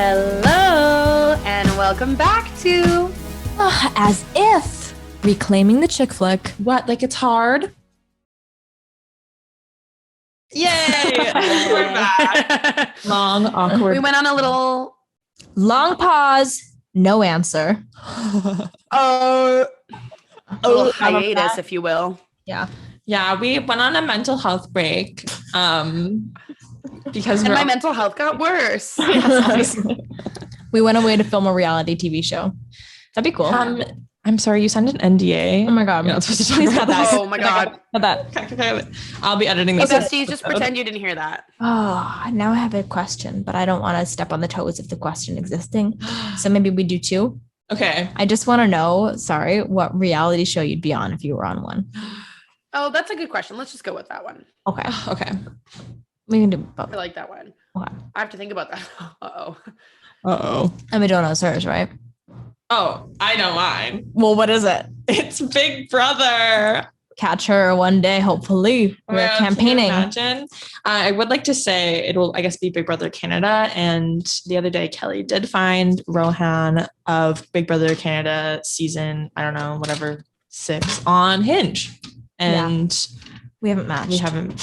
Hello, and welcome back to As If, reclaiming the chick flick. What? Like it's hard? Yay! We're back. Long, awkward. We went on a little Long pause, no answer. a little hiatus, if you will. Yeah, we went on a mental health break. Because my mental health got worse. We went away to film a reality TV show. That'd be cool. I'm sorry, you signed an NDA. Oh my god, You're not supposed to talk about that. Oh my god. Not that. I'll be editing Hey, this. besties, just pretend you didn't hear that. Oh, now I have a question, but I don't want to step on the toes of the question existing. So maybe we do two. Okay. I just want to know, what reality show you'd be on if you were on one. Oh, that's a good question. Let's just go with that one. Okay. Okay. We can do both. I like that one. Okay. I have to think about that. Uh-oh. And we don't know hers, right? Oh, I know mine. Well, what is it? It's Big Brother. Catch her one day, hopefully. We're campaigning. Can you imagine? I would like to say it will, I guess, be Big Brother Canada. And the other day, Kelly did find Rohan of Big Brother Canada season, I don't know, whatever, 6 on Hinge. And we haven't matched. We haven't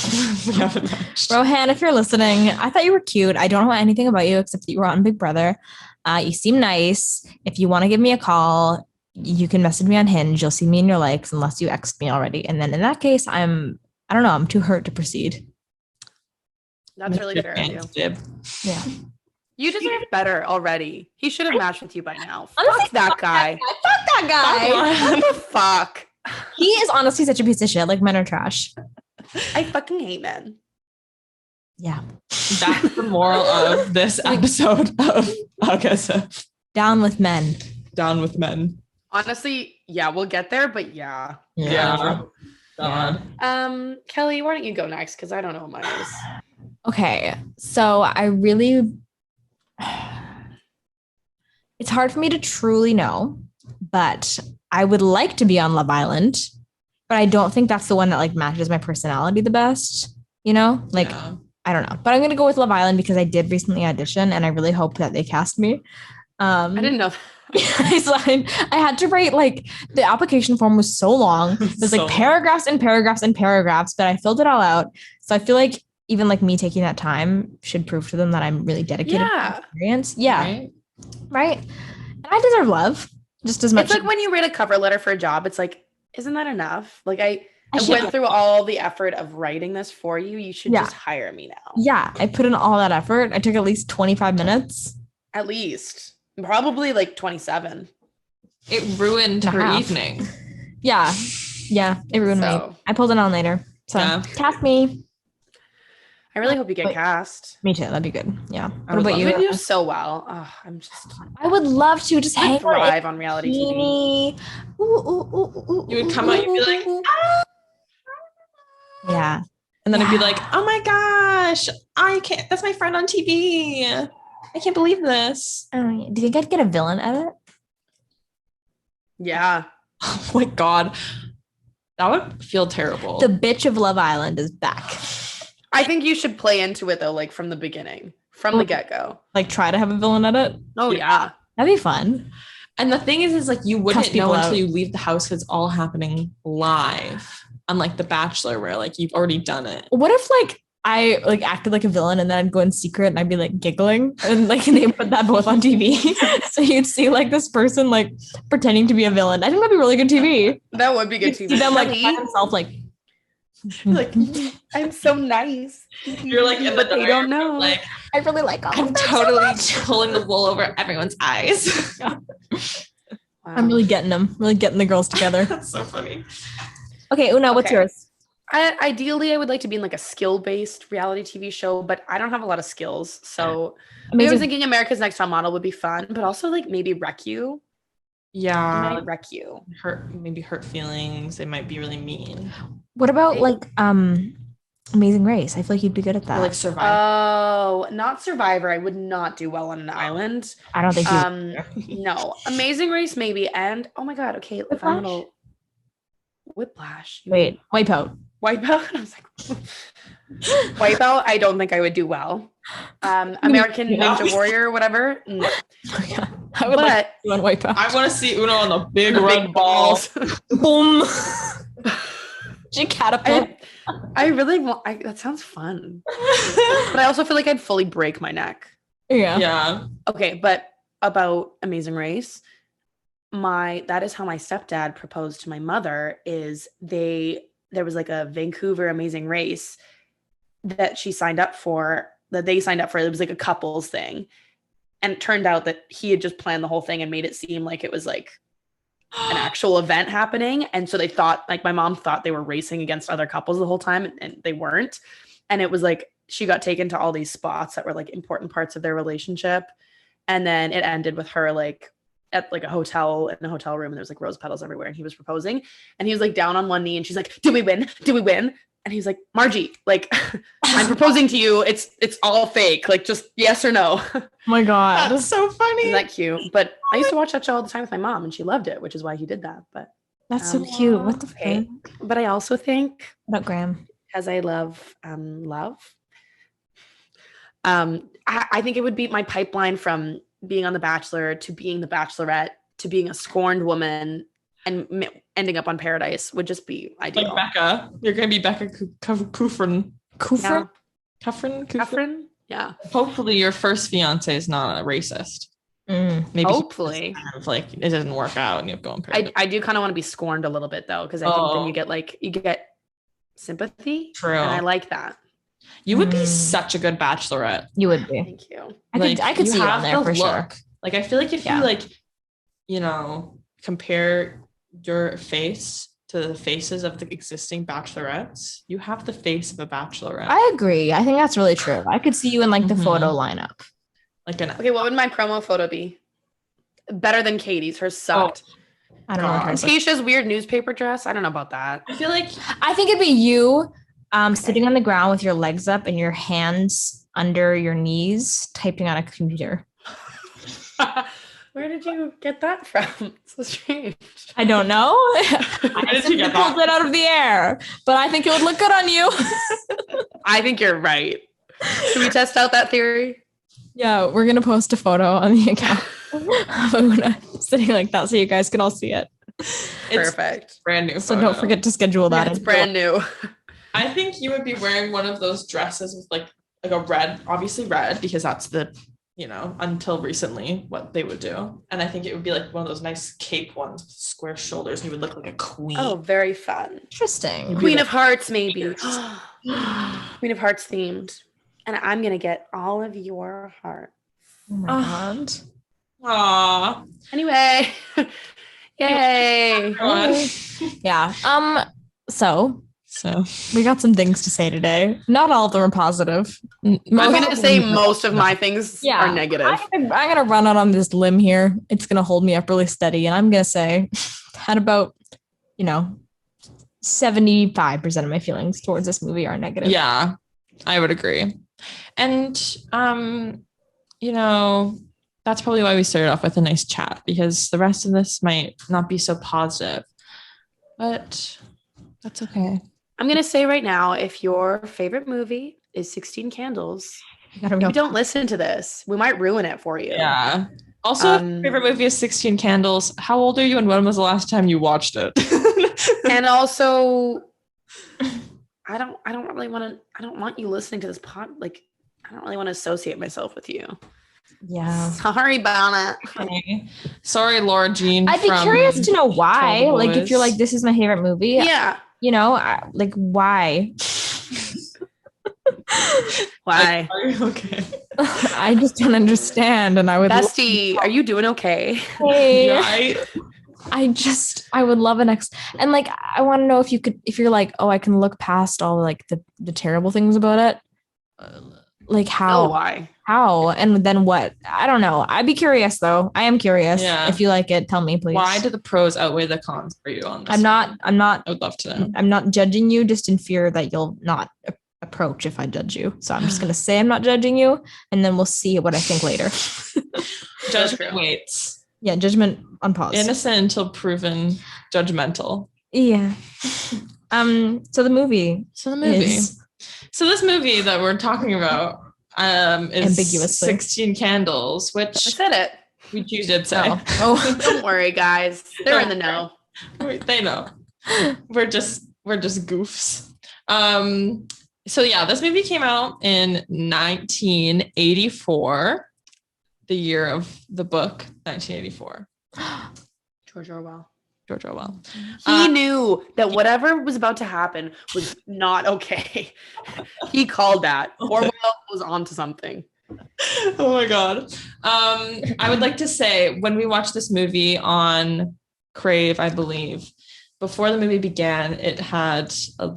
matched. Rohan, if you're listening, I thought you were cute. I don't know anything about you except that you were on Big Brother. You seem nice. If you want to give me a call, you can message me on Hinge. You'll see me in your likes unless you X'd me already. And then in that case, I don't know, I'm too hurt to proceed. That's really fair of you. Yeah. You deserve better already. He should have matched with you by now. Fuck that guy. Fuck that guy. What the fuck? He is honestly such a piece of shit. Like, men are trash. I fucking hate men. Yeah. That's the moral of this episode of Ughasif. Down with men. Down with men. Honestly, yeah, we'll get there, but yeah. God. Kelly, why don't you go next? Because I don't know what mine is. Okay. So I really... It's hard for me to truly know, but I would like to be on Love Island, but I don't think that's the one that like matches my personality the best, you know? Like, yeah. I don't know, but I'm going to go with Love Island because I did recently audition and I really hope that they cast me. I didn't know. I had to write, like, the application form was so long. There's like paragraphs and paragraphs and paragraphs, but I filled it all out. So I feel like even like me taking that time should prove to them that I'm really dedicated to the experience. Yeah. Right. And I deserve love just as much. It's like when you write a cover letter for a job, it's like, isn't that enough? Like I went through all the effort of writing this for you. You should just hire me now. Yeah. I put in all that effort. I took at least 25 minutes. At least. Probably like 27. It ruined her evening. Yeah. Yeah. It ruined me. I pulled it on later. So cast me. I really hope you get cast. Me too. That'd be good. Yeah. What about you? You would do so well. Oh, I would love to just hang thrive on reality TV. You would come out, you'd be like, ah! Yeah. And then it'd be like, oh my gosh, I can't. That's my friend on TV. I can't believe this. Do you think I'd get a villain edit? Yeah. Oh my God. That would feel terrible. The bitch of Love Island is back. I think you should play into it though, like from the beginning, from the get-go. Like try to have a villain edit? Oh yeah. That'd be fun. And the thing is like you wouldn't know until you leave the house because it's all happening live. Unlike The Bachelor where like you've already done it. What if like I like acted like a villain and then I'd go in secret and I'd be like giggling and like they put that both on TV. So you'd see like this person like pretending to be a villain. I think that'd be really good TV. That would be good TV. See them like by himself like I'm so nice. You're like, but they don't know. Like, I really like all I'm totally pulling the wool over everyone's eyes. Yeah. Wow. I'm really getting them. Really getting the girls together. That's so funny. Okay, Una, what's yours? Ideally, I would like to be in like a skill-based reality TV show, but I don't have a lot of skills. So maybe I was thinking America's Next Top Model would be fun, but also like maybe Wreck You. Yeah. Might wreck you. Hurt feelings. They might be really mean. What about like Amazing Race? I feel like you'd be good at that. Or like Survivor. Oh, not Survivor. I would not do well on an island. I don't think you no. Amazing Race maybe. And oh my God, okay, if I'm gonna Whiplash. Wait, Wipeout. I was like Wipeout, I don't think I would do well. American Ninja Warrior or whatever. No. I would like to on Wipeout. I want to see Uno on the big big balls. Boom. She catapult. I really want. That sounds fun, but I also feel like I'd fully break my neck. Yeah. Okay, but about Amazing Race, that is how my stepdad proposed to my mother. There was like a Vancouver Amazing Race that they signed up for. It was like a couples thing, and it turned out that he had just planned the whole thing and made it seem like it was like an actual event happening. And so they thought, like, my mom thought they were racing against other couples the whole time, and they weren't. And it was like she got taken to all these spots that were like important parts of their relationship, and then it ended with her like at like a hotel, in a hotel room, and there's like rose petals everywhere, and he was proposing, and he was like down on one knee, and she's like, "Do we win? Do we win?" And he's like, "Margie, like, I'm proposing to you. It's all fake. Like, just yes or no." Oh my God. That's so funny. Isn't that cute? But I used to watch that show all the time with my mom, and she loved it, which is why he did that. But that's so cute. What the fuck? But I also think, about Graham, because I love love. I think it would be my pipeline from being on The Bachelor to being The Bachelorette to being a scorned woman and ending up on Paradise would just be ideal. Like Becca. You're going to be Becca Kufrin. Kufrin? Yeah. Hopefully your first fiance is not a racist. Maybe hopefully. Kind of like it doesn't work out and you have to go on Paradise. I do kind of want to be scorned a little bit though, because I think then you get sympathy. True. And I like that. You would be such a good Bachelorette. You would be. Thank you. I could see you on there for sure. Like I feel like if you like, compare your face to the faces of the existing bachelorettes, you have the face of a bachelorette. I agree. I think that's really true. I could see you in like the photo lineup. Okay, what would my promo photo be? Better than Katie's. Hers sucked. I don't know. Tasha's weird newspaper dress. I don't know about that. I think it'd be you sitting on the ground with your legs up and your hands under your knees, typing on a computer. Where did you get that from? So strange. I don't know. I simply pulled it out of the air, but I think it would look good on you. I think you're right. Should we test out that theory? Yeah, we're going to post a photo on the account of Una sitting like that so you guys can all see it. Perfect. It's brand new photo. So don't forget to schedule that. Yeah, it's brand new. I think you would be wearing one of those dresses with like a red, obviously red, because that's the until recently what they would do. And I think it would be like one of those nice cape ones with square shoulders. And you would look like a queen. Oh, very fun. Interesting. Queen of Hearts, maybe. Queen of Hearts themed. And I'm going to get all of your hearts. Oh my God. Aww. Anyway. Yay. Yeah. So we got some things to say today. Not all of them are positive. I'm going to say most of my things are negative. I'm going to run out on this limb here. It's going to hold me up really steady. And I'm going to say that about, 75% of my feelings towards this movie are negative. Yeah, I would agree. And, that's probably why we started off with a nice chat, because the rest of this might not be so positive. But that's okay. I'm going to say right now, if your favorite movie is 16 Candles, you don't listen to this. We might ruin it for you. Yeah. Also, if your favorite movie is 16 Candles, how old are you and when was the last time you watched it? And also, I don't want you listening to this pod. Like, I don't really want to associate myself with you. Yeah. Sorry about it. Okay. Sorry, Laura Jean. I'd be curious to know why. Like, if you're like, this is my favorite movie. Yeah. Like, why? Why? Are you okay? I just don't understand. And I would Bestie, are you doing okay? Hey. Right? I would love an and like, I want to know if you're like, oh, I can look past all like the terrible things about it. Like how? Oh, why? How? And then what? I don't know. I'd be curious though. I am curious. Yeah. If you like it, tell me, please. Why do the pros outweigh the cons for you on this? I'm not. I would love to know. I'm not judging you, just in fear that you'll not approach if I judge you. So I'm just going to say I'm not judging you, and then we'll see what I think later. Judgment waits. Yeah, judgment on pause. Innocent until proven judgmental. Yeah. So the movie. So this movie that we're talking about, is Ambiguously. 16 Candles, I which said it. you did say. Oh. Don't worry, guys. They're in the know. They know. We're just goofs. So yeah, this movie came out in 1984, the year of the book, 1984. George Orwell. George Orwell. He knew that whatever was about to happen was not okay. He called that. Orwell was onto something. Oh my God. I would like to say, when we watched this movie on Crave, I believe, before the movie began, it had a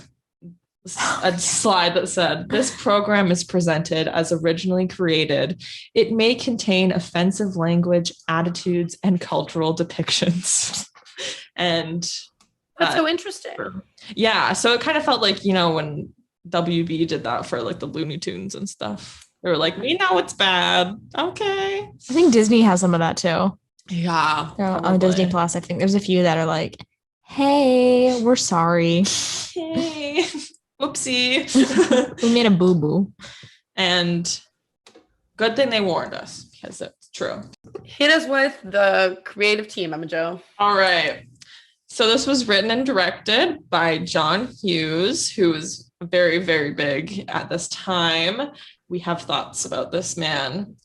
slide that said, "This program is presented as originally created. It may contain offensive language, attitudes, and cultural depictions." And That's so interesting. Yeah, so it kind of felt like, when WB did that for like the Looney Tunes and stuff. They were like, "We know it's bad. Okay." I think Disney has some of that too. Yeah. On Disney Plus, I think there's a few that are like, "Hey, we're sorry. Hey, whoopsie. We made a boo-boo." And good thing they warned us, because it's true. Hit us with the creative team, Emma Jo. All right. So this was written and directed by John Hughes, who was very, very big at this time. We have thoughts about this man.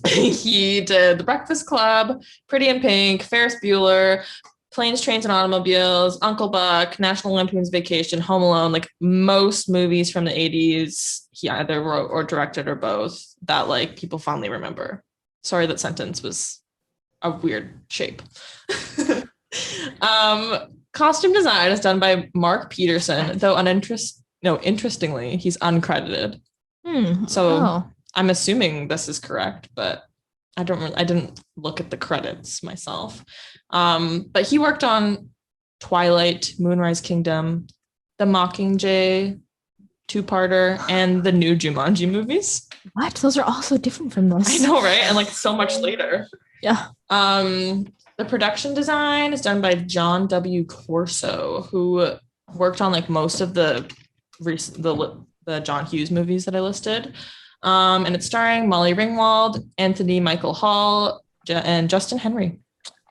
He did The Breakfast Club, Pretty in Pink, Ferris Bueller, Planes, Trains, and Automobiles, Uncle Buck, National Lampoon's Vacation, Home Alone, like most movies from the 80s, he either wrote or directed or both that like people fondly remember. Sorry, that sentence was a weird shape. Costume design is done by Mark Peterson, though interestingly, he's uncredited. I'm assuming this is correct, but I didn't look at the credits myself. But he worked on Twilight, Moonrise Kingdom, The Mockingjay 2-parter, and the new Jumanji movies. What? Those are all so different from this. I know, right? And like so much later. Yeah. The production design is done by John W. Corso, who worked on like most of the John Hughes movies that I listed. And it's starring Molly Ringwald, Anthony Michael Hall, and Justin Henry.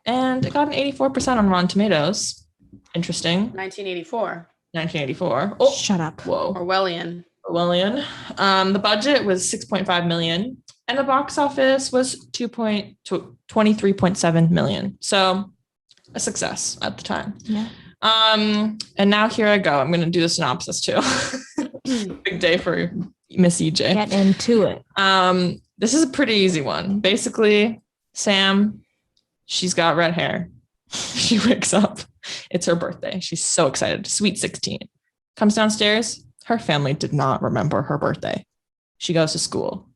And it got an 84% on Rotten Tomatoes. Interesting. 1984. Oh, shut up. Whoa. Orwellian. The budget was $6.5 million, and the box office was 23.7 million. So a success at the time. Yeah. And now here I go. I'm going to do the synopsis too. Big day for Miss EJ. Get into it. This is a pretty easy one. Basically, Sam, she's got red hair. She wakes up. It's her birthday. She's so excited. Sweet 16. Comes downstairs. Her family did not remember her birthday. She goes to school.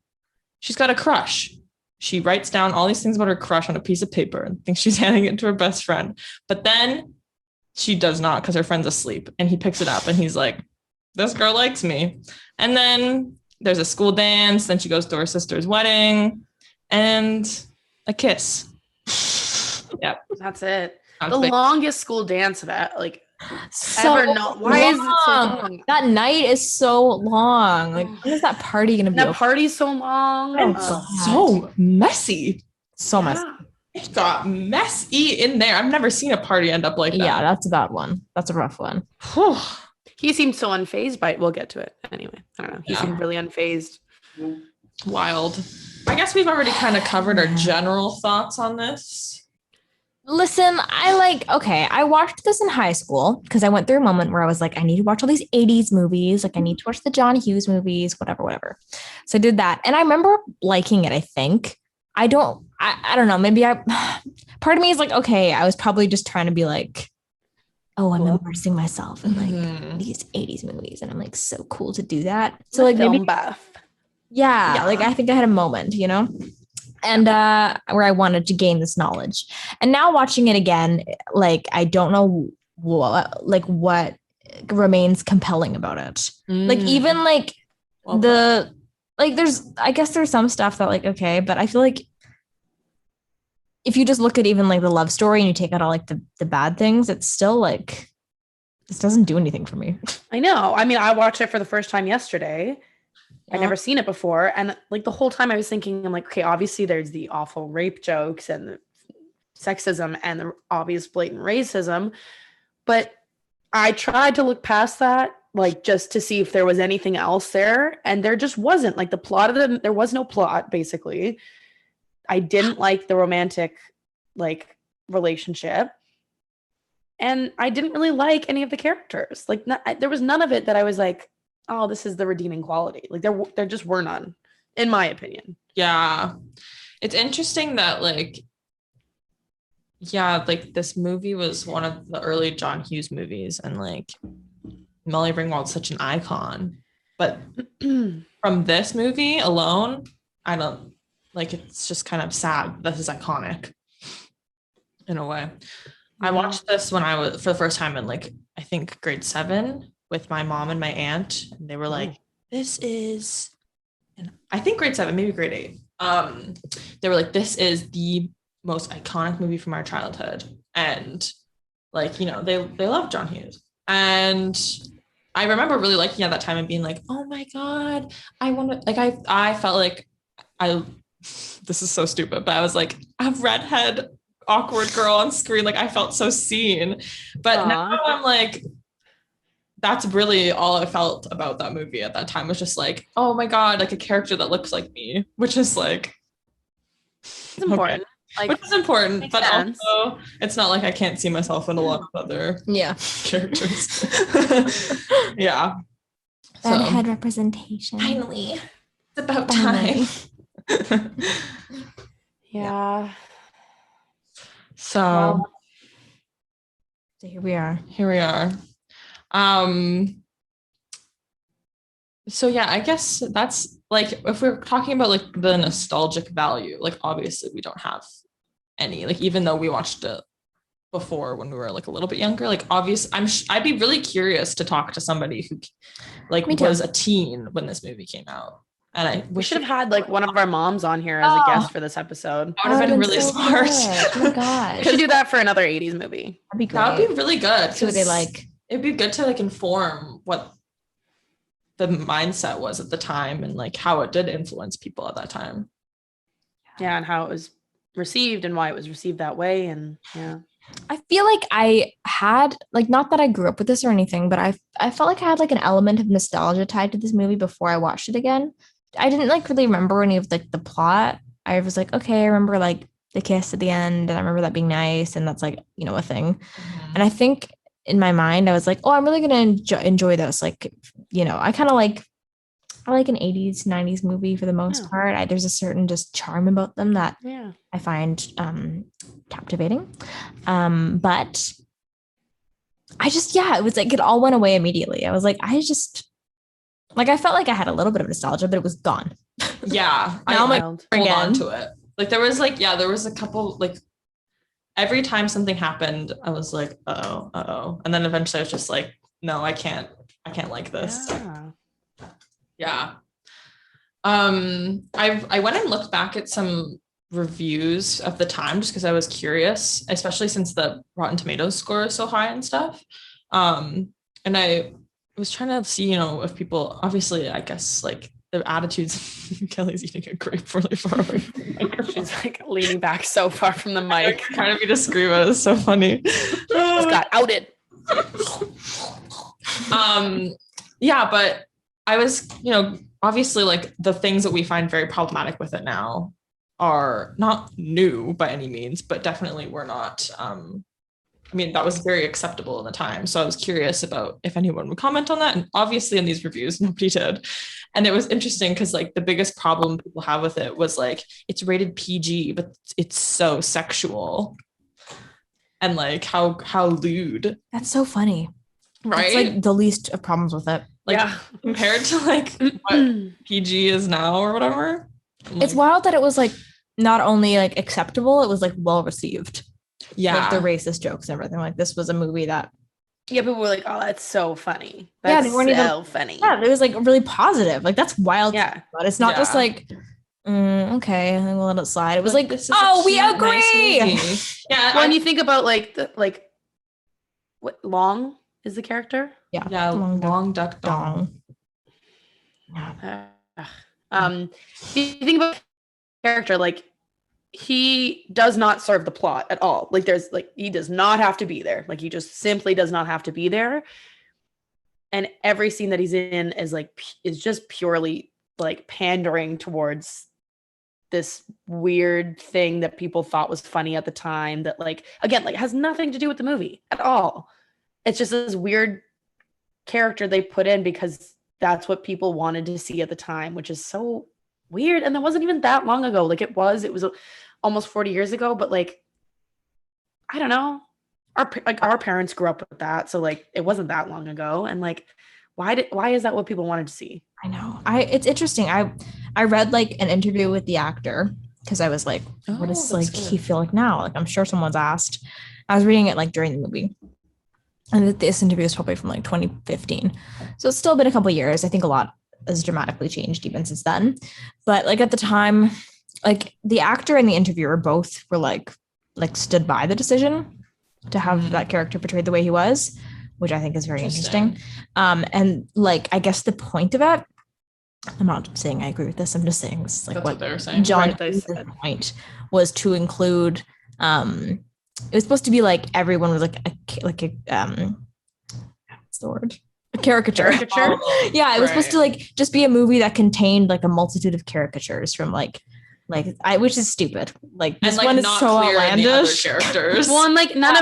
She's got a crush. She writes down all these things about her crush on a piece of paper and thinks she's handing it to her best friend. But then she does not, because her friend's asleep. And he picks it up and he's like, "This girl likes me." And then there's a school dance. Then she goes to her sister's wedding and a kiss. Yep. That's it. The longest school dance that so ever know. Why is it so long? That night is so long. Like, when is that party gonna be? That party's so long. And so messy. So messy. It got messy in there. I've never seen a party end up like that. Yeah, that's a bad one. That's a rough one. He seemed so unfazed by it. We'll get to it anyway. I don't know. He seemed really unfazed. Wild. I guess we've already kind of covered our general thoughts on this. Listen, I watched this in high school because I went through a moment where I was like, I need to watch all these 80s movies. Like, I need to watch the John Hughes movies, whatever. So I did that. And I remember liking it, I think. I don't know. Maybe part of me is like, okay, I was probably just trying to be like, oh, I'm immersing myself in like these 80s movies. And I'm like, so cool to do that. So like maybe buff. Yeah, like I think I had a moment, and where I wanted to gain this knowledge. And now watching it again, like I don't know what remains compelling about it. Like even like I guess there's some stuff that like, okay, but I feel like if you just look at even like the love story and you take out all like the bad things, it's still like, this doesn't do anything for me. I know. I mean, I watched it for the first time yesterday. I'd never seen it before. And like the whole time I was thinking, I'm like, okay, obviously there's the awful rape jokes and the sexism and the obvious blatant racism. But I tried to look past that, like just to see if there was anything else there. And there just wasn't. Like the plot of them, there was no plot, basically. I didn't like the romantic like relationship. And I didn't really like any of the characters. Like there was none of it that I was like, oh, this is the redeeming quality. Like there just were none, in my opinion. Yeah. It's interesting that like this movie was one of the early John Hughes movies, and like Molly Ringwald's such an icon. But from this movie alone, I don't like, it's just kind of sad. This is iconic in a way. I watched this when I was for the first time in like, I think grade 7 with my mom and my aunt. And they were like, this is, and I think grade 7, maybe grade 8. They were like, this is the most iconic movie from our childhood. And like, you know, they love John Hughes. And I remember really liking it at that time and being like, oh my God, I want to, like, I felt like this is so stupid, but I was like a redhead awkward girl on screen. Like I felt so seen. But now I'm like, that's really all I felt about that movie at that time, was just like, oh my God, like a character that looks like me, which is like, it's important. Okay. Like, which is important, but sense. Also it's not like I can't see myself in a lot of other characters. Yeah. Redhead representation. Finally. It's about time. Yeah. So here we are. So yeah, I guess that's like, if we're talking about like the nostalgic value, like obviously we don't have any, like even though we watched it before when we were like a little bit younger, like obvious, I'd be really curious to talk to somebody who like was a teen when this movie came out. And we should have had like one of our moms on here as a guest for this episode. That would have been really so smart. Oh my gosh. We should do that for another 80s movie. That'd be great. That would be really good. See what they like. It'd be good to like inform what the mindset was at the time and like how it did influence people at that time. Yeah, and how it was received and why it was received that way. And yeah. I feel like I had, like, not that I grew up with this or anything, but I felt like I had like an element of nostalgia tied to this movie before I watched it again. I didn't like really remember any of like the plot. I was like, okay, I remember like the kiss at the end, and I remember that being nice, and that's like, you know, a thing. Mm-hmm. And I think in my mind, I was like, oh, I'm really going to enjoy this. Like, you know, I like an 80s, 90s movie for the most part. There's a certain just charm about them that I find captivating. But I just, it was like, it all went away immediately. I was like, I felt like I had a little bit of nostalgia, but it was gone. Yeah. Now I'm like, hold on to it. Like there was a couple, like every time something happened, I was like, uh-oh. And then eventually I was just like, no, I can't like this. Yeah. I went and looked back at some reviews of the time just because I was curious, especially since the Rotten Tomatoes score is so high and stuff. And I was trying to see, you know, if people, obviously, I guess like the attitudes. Kelly's eating a grape really far away from the microphone. She's like leaning back so far from the mic. Trying to be discreet, but it's so funny. Just got outed. Yeah, but I was, you know, obviously like the things that we find very problematic with it now are not new by any means, but definitely were not, I mean, that was very acceptable in the time. So I was curious about if anyone would comment on that. And obviously in these reviews, nobody did. And it was interesting because like the biggest problem people have with it was like, it's rated PG, but it's so sexual. And like how lewd. That's so funny. Right? It's like the least of problems with it. Like compared to like what PG is now or whatever. It's wild that it was like not only like acceptable, it was like well received. Yeah. Like the racist jokes and everything. Like this was a movie that people were like, oh, that's so funny. That's they weren't even funny. Yeah, it was like really positive. Like that's wild. Yeah. But it's not just like okay, and we'll let it slide. It was like, oh, we agree. Nice yeah. When you think about like what Long is the character? Yeah. Long duck dong. If you think about character, like he does not serve the plot at all. Like there's like he does not have to be there. Like he just simply does not have to be there. And every scene that he's in is just purely like pandering towards this weird thing that people thought was funny at the time that like again like has nothing to do with the movie at all. It's just this weird character they put in because that's what people wanted to see at the time, which is so weird. And that wasn't even that long ago. Like it was almost 40 years ago, but like I don't know. Our parents grew up with that, so like it wasn't that long ago. And like why is that what people wanted to see? I know. It's interesting. I read like an interview with the actor because I was like, what does like he feel like now? Like I'm sure someone's asked. I was reading it like during the movie. And this interview is probably from like 2015. So it's still been a couple of years. I think a lot has dramatically changed even since then. But like at the time, like the actor and the interviewer both were like stood by the decision to have that character portrayed the way he was, which I think is very interesting. And like I guess the point of it, I'm not saying I agree with this. I'm just saying this is like what they were saying. John's point was to include it was supposed to be like everyone was like a what's the word? A caricature. Yeah, it was supposed to like just be a movie that contained like a multitude of caricatures from which is stupid. Like this one is so outlandish. Characters. Well, and like none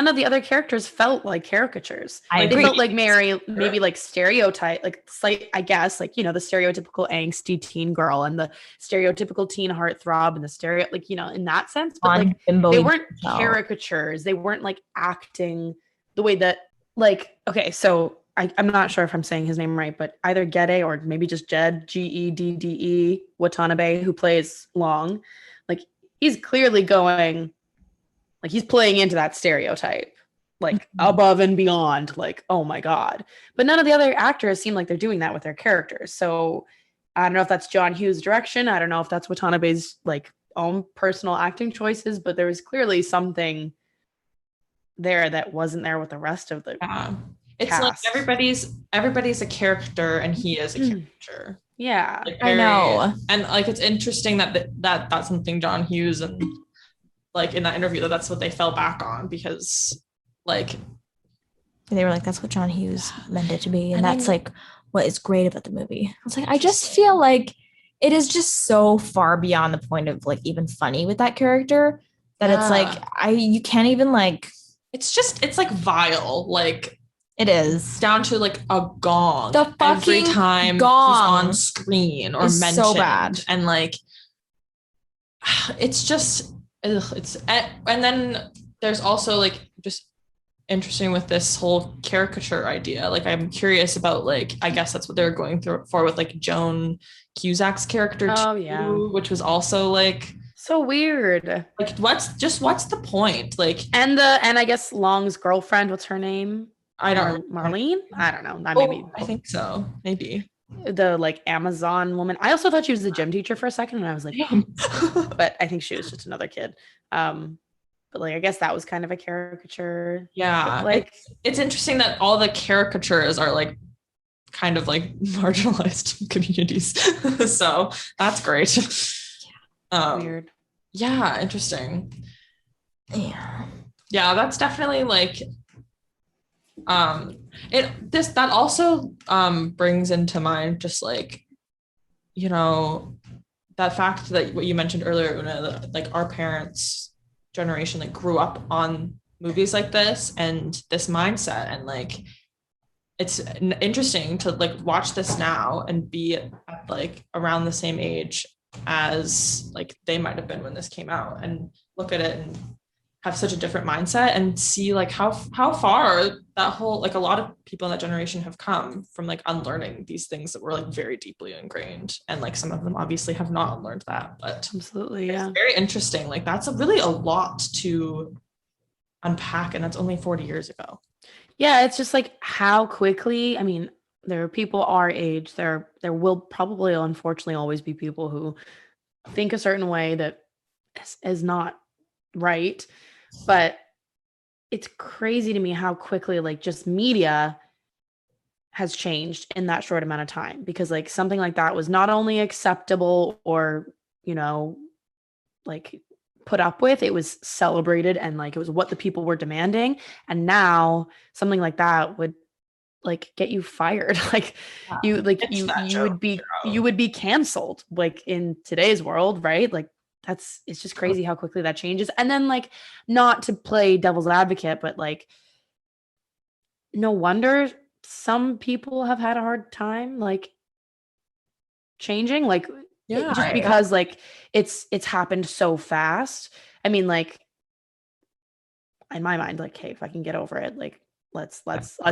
of the other characters felt like caricatures. I agree. They felt like maybe like stereotype, like slight, I guess, like the stereotypical angsty teen girl and the stereotypical teen heartthrob and the like in that sense. But like they weren't caricatures. They weren't like acting the way that like okay, so I'm not sure if I'm saying his name right, but either Gede or maybe just Jed, Gedde Watanabe, who plays Long, like he's clearly going, like he's playing into that stereotype, like above and beyond, like, oh my God. But none of the other actors seem like they're doing that with their characters. So I don't know if that's John Hughes' direction. I don't know if that's Watanabe's like own personal acting choices, but there was clearly something there that wasn't there with the rest of the It's cast. Like everybody's a character and he is a character. Yeah, like I know. And like it's interesting that's something John Hughes and like in that interview that's what they fell back on because like they were like that's what John Hughes meant it to be and that's like what is great about the movie. I was like I just feel like it is just so far beyond the point of like even funny with that character that it's like you can't even like it's like vile like it is down to like a gong the fucking every time gong he's on screen or mentioned so bad. And like it's just it's and then there's also like just interesting with this whole caricature idea. Like I'm curious about like I guess that's what they were going for with like Joan Cusack's character too, which was also like so weird. Like what's the point? Like and I guess Long's girlfriend, what's her name? I don't Marlene? I don't know. I think so. Maybe. The like Amazon woman. I also thought she was the gym teacher for a second and I was like, but I think she was just another kid. But like I guess that was kind of a caricature. Yeah. Like it's interesting that all the caricatures are like kind of like marginalized communities. So that's great. Weird. Yeah, interesting. Yeah. Yeah, that's definitely like that also brings into mind just like that fact that what you mentioned earlier, Una, that, like our parents' generation like grew up on movies like this and this mindset, and like it's interesting to like watch this now and be at like around the same age as like they might have been when this came out and look at it and have such a different mindset and see like how far that whole like a lot of people in that generation have come from like unlearning these things that were like very deeply ingrained, and like some of them obviously have not unlearned that, but absolutely it's very interesting. Like that's really a lot to unpack, and that's only 40 years ago. Yeah, it's just like how quickly, I mean, there are people our age, there will probably unfortunately always be people who think a certain way that is not right. But it's crazy to me how quickly like just media has changed in that short amount of time, because like something like that was not only acceptable or, like put up with, it was celebrated and like it was what the people were demanding. And now something like that would like get you fired. Like you would be canceled like in today's world, right? Like it's just crazy how quickly that changes. And then like, not to play devil's advocate, but like no wonder some people have had a hard time like changing, like just because like it's happened so fast. I mean, like in my mind, like, hey, if I can get over it, like let's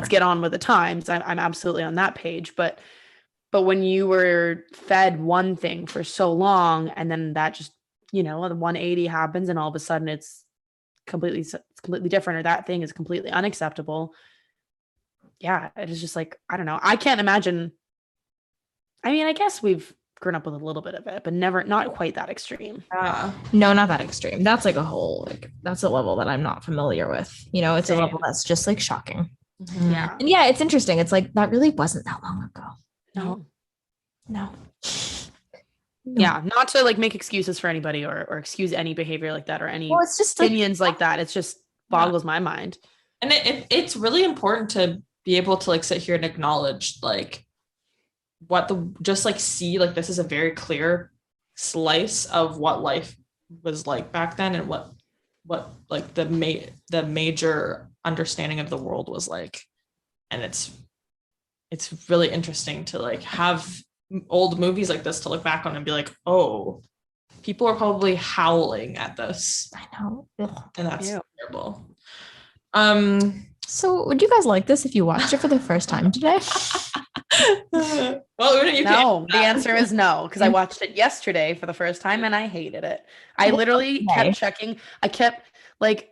get on with the times. I'm absolutely on that page. But when you were fed one thing for so long, and then that just, the 180 happens, and all of a sudden it's completely different, or that thing is completely unacceptable. Yeah, it is just like, I don't know. I can't imagine. I mean, I guess we've grown up with a little bit of it, but not quite that extreme. No, not that extreme. That's like a whole, like, that's a level that I'm not familiar with. It's a level that's just like shocking. Mm-hmm. Yeah. And yeah, it's interesting. It's like, that really wasn't that long ago. No. Yeah, not to like make excuses for anybody or excuse any behavior like that or any it's just opinions like that. It's just boggles my mind. And it's really important to be able to like sit here and acknowledge like see like this is a very clear slice of what life was like back then, and what like the major understanding of the world was like. And it's really interesting to like have old movies like this to look back on and be like, oh, people are probably howling at this. I know. And that's terrible. So would you guys like this if you watched it for the first time today? Well, no, the answer is no, because I watched it yesterday for the first time and I hated it. I literally kept checking. I kept like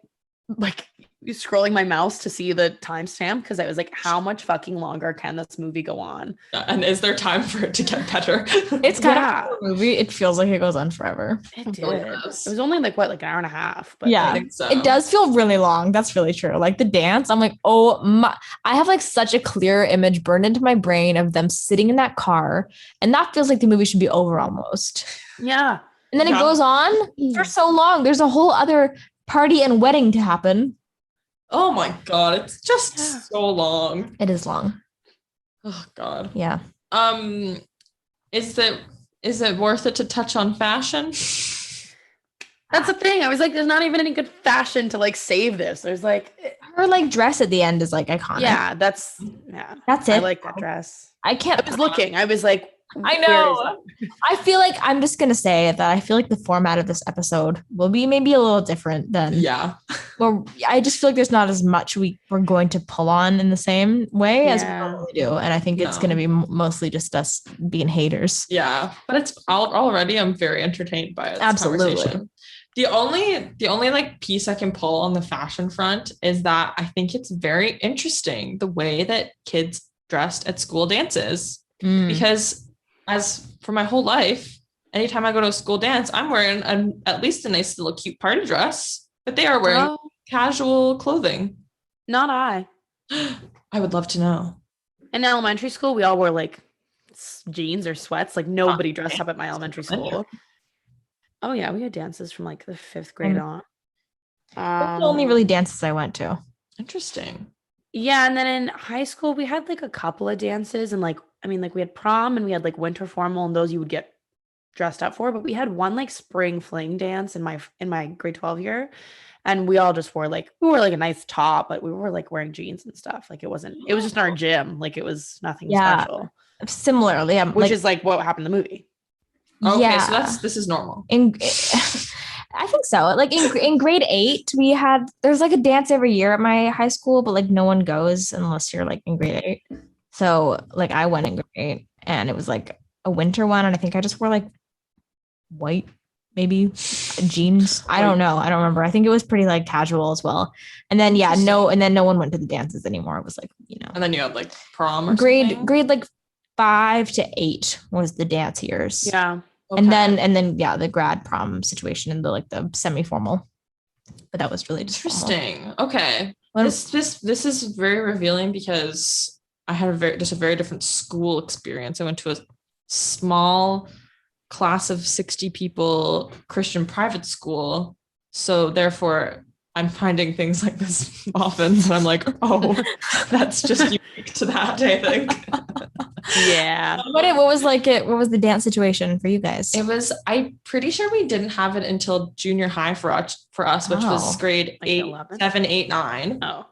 scrolling my mouse to see the timestamp, because I was like, how much fucking longer can this movie go on? And is there time for it to get better? It's kind of a movie. It feels like it goes on forever. It did. It was only like an hour and a half. But yeah, it does feel really long. That's really true. Like the dance, I'm like, oh my! I have like such a clear image burned into my brain of them sitting in that car, and that feels like the movie should be over almost. Yeah, and then it goes on for so long. There's a whole other party and wedding to happen. Oh my God, it's just so long. It is long. Oh God. Yeah. Is it worth it to touch on fashion? That's the thing. I was like, there's not even any good fashion to like save this. There's like her like dress at the end is like iconic. Yeah, that's it. I like that dress. I was looking. I was like, I know. I feel like I'm just going to say that I feel like the format of this episode will be maybe a little different than. Yeah. Well, I just feel like there's not as much we're going to pull on in the same way as we normally do. And I think it's going to be mostly just us being haters. Yeah. But it's already, I'm very entertained by it. Absolutely. The only like piece I can pull on the fashion front is that I think it's very interesting the way that kids dressed at school dances, because as for my whole life, anytime I go to a school dance, I'm wearing at least a nice little cute party dress, but they are wearing casual clothing. Not I. I would love to know. In elementary school, we all wore like jeans or sweats. Like nobody dressed up at my elementary school. Oh yeah, we had dances from like the 5th grade on. That's the only really dances I went to. Interesting. Yeah, and then in high school we had like a couple of dances, and like we had prom and we had like winter formal, and those you would get dressed up for. But we had one like spring fling dance in my grade 12 year, and we all just wore like a nice top, but we were like wearing jeans and stuff. Like it was just in our gym. Like it was nothing special. Similarly, which is like what happened in the movie. Okay, so this is normal. I think so. Like in grade 8, there's like a dance every year at my high school, but like no one goes unless you're like in grade 8. So like I went in grade 8, and it was like a winter one, and I think I just wore like white, maybe jeans. I don't know. I don't remember. I think it was pretty like casual as well. And then no one went to the dances anymore. It was like, And then you had like prom or grade something? like 5 to 8 was the dance years. Yeah. Okay. And then the grad prom situation and the semi-formal, but that was really just interesting. Formal. Okay, this is very revealing, because I had just a very different school experience. I went to a small class of 60 people Christian private school. So therefore I'm finding things like this often. And I'm like, oh, that's just unique to that, I think. Yeah. What was what was the dance situation for you guys? I'm pretty sure we didn't have it until junior high for us, which was grade like 8, 11? 7, 8, 9. Oh.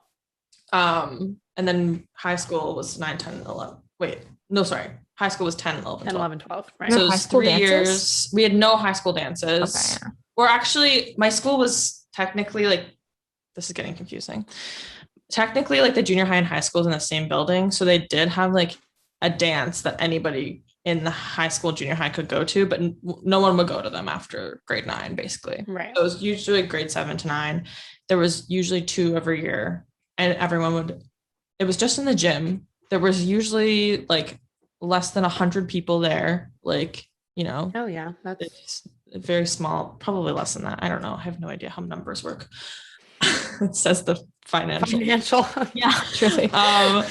And then high school was 9, 10, 11. Wait, no, sorry. High school was 10, 11, 10, 12. 11, 12, right? So it high was school 3 dances? years. We had no high school dances. Okay, yeah. Or actually, my school was technically like, this is getting confusing. Technically, like the junior high and high school is in the same building. So they did have like a dance that anybody in the high school, junior high could go to, but no one would go to them after grade 9, basically. Right. So it was usually grade 7 to 9. There was usually 2 every year, and it was just in the gym. There was usually like less than 100 people there. Like, you know. Oh yeah. That's It's very small, probably less than that. I don't know. I have no idea how numbers work. It says the financial. Yeah, truly. I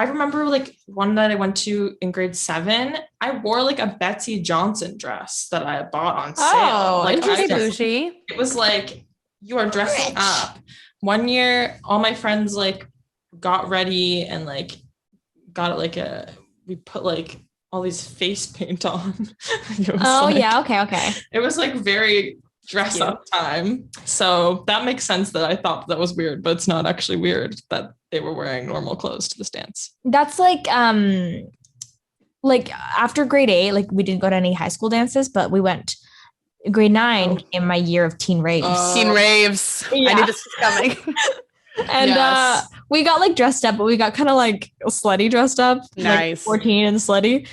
remember like one that I went to in grade 7, I wore like a Betsy Johnson dress that I bought on sale. Oh, Like bougie. it was like, you are dressing up. One year, all my friends like got ready and like got like we put like all these face paint on. Okay. It was like very dress up time. So that makes sense that I thought that was weird, but it's not actually weird that they were wearing normal clothes to this dance. That's like after grade 8, like we didn't go to any high school dances, but we went grade 9 in my year of teen raves. Teen raves. Yeah. I knew this was coming. And we got like dressed up, but we got kind of like slutty dressed up. Nice. Like 14 and slutty.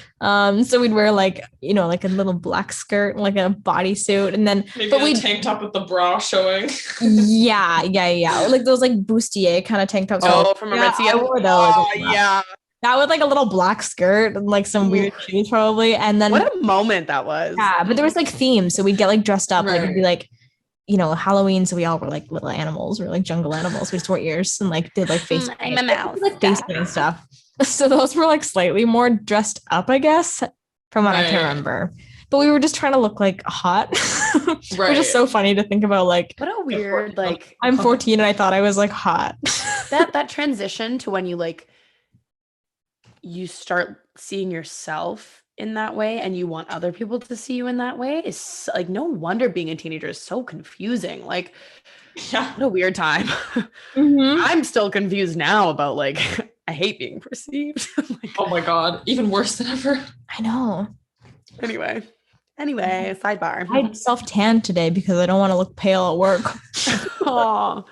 So we'd wear like, you know, like a little black skirt, like a bodysuit. And then maybe a tank top with the bra showing. Yeah. Like those like bustier kind of tank tops. From Aritzia. I wore those. Oh, yeah. That with like a little black skirt and like some weird shoes probably. And then what a moment that was. Yeah, but there was like themes. So we'd get like dressed up. Right. Like it'd be like, you know, Halloween. So we all were like little animals. We were like jungle animals. We just wore ears and like did like face I'm a mouse. like face paint and stuff. So those were like slightly more dressed up, I guess, from what I can remember. But we were just trying to look like hot. Which is so funny to think about. Like, what a weird like. I'm 14 and I thought I was like hot. that transition to when you like you start seeing yourself in that way and you want other people to see you in that way is like, no wonder being a teenager is so confusing. Like, what a weird time. I'm still confused now about like, I hate being perceived. Like, oh my God, even worse than ever. I know. Anyway, sidebar. I self-tanned today because I don't want to look pale at work. Oh.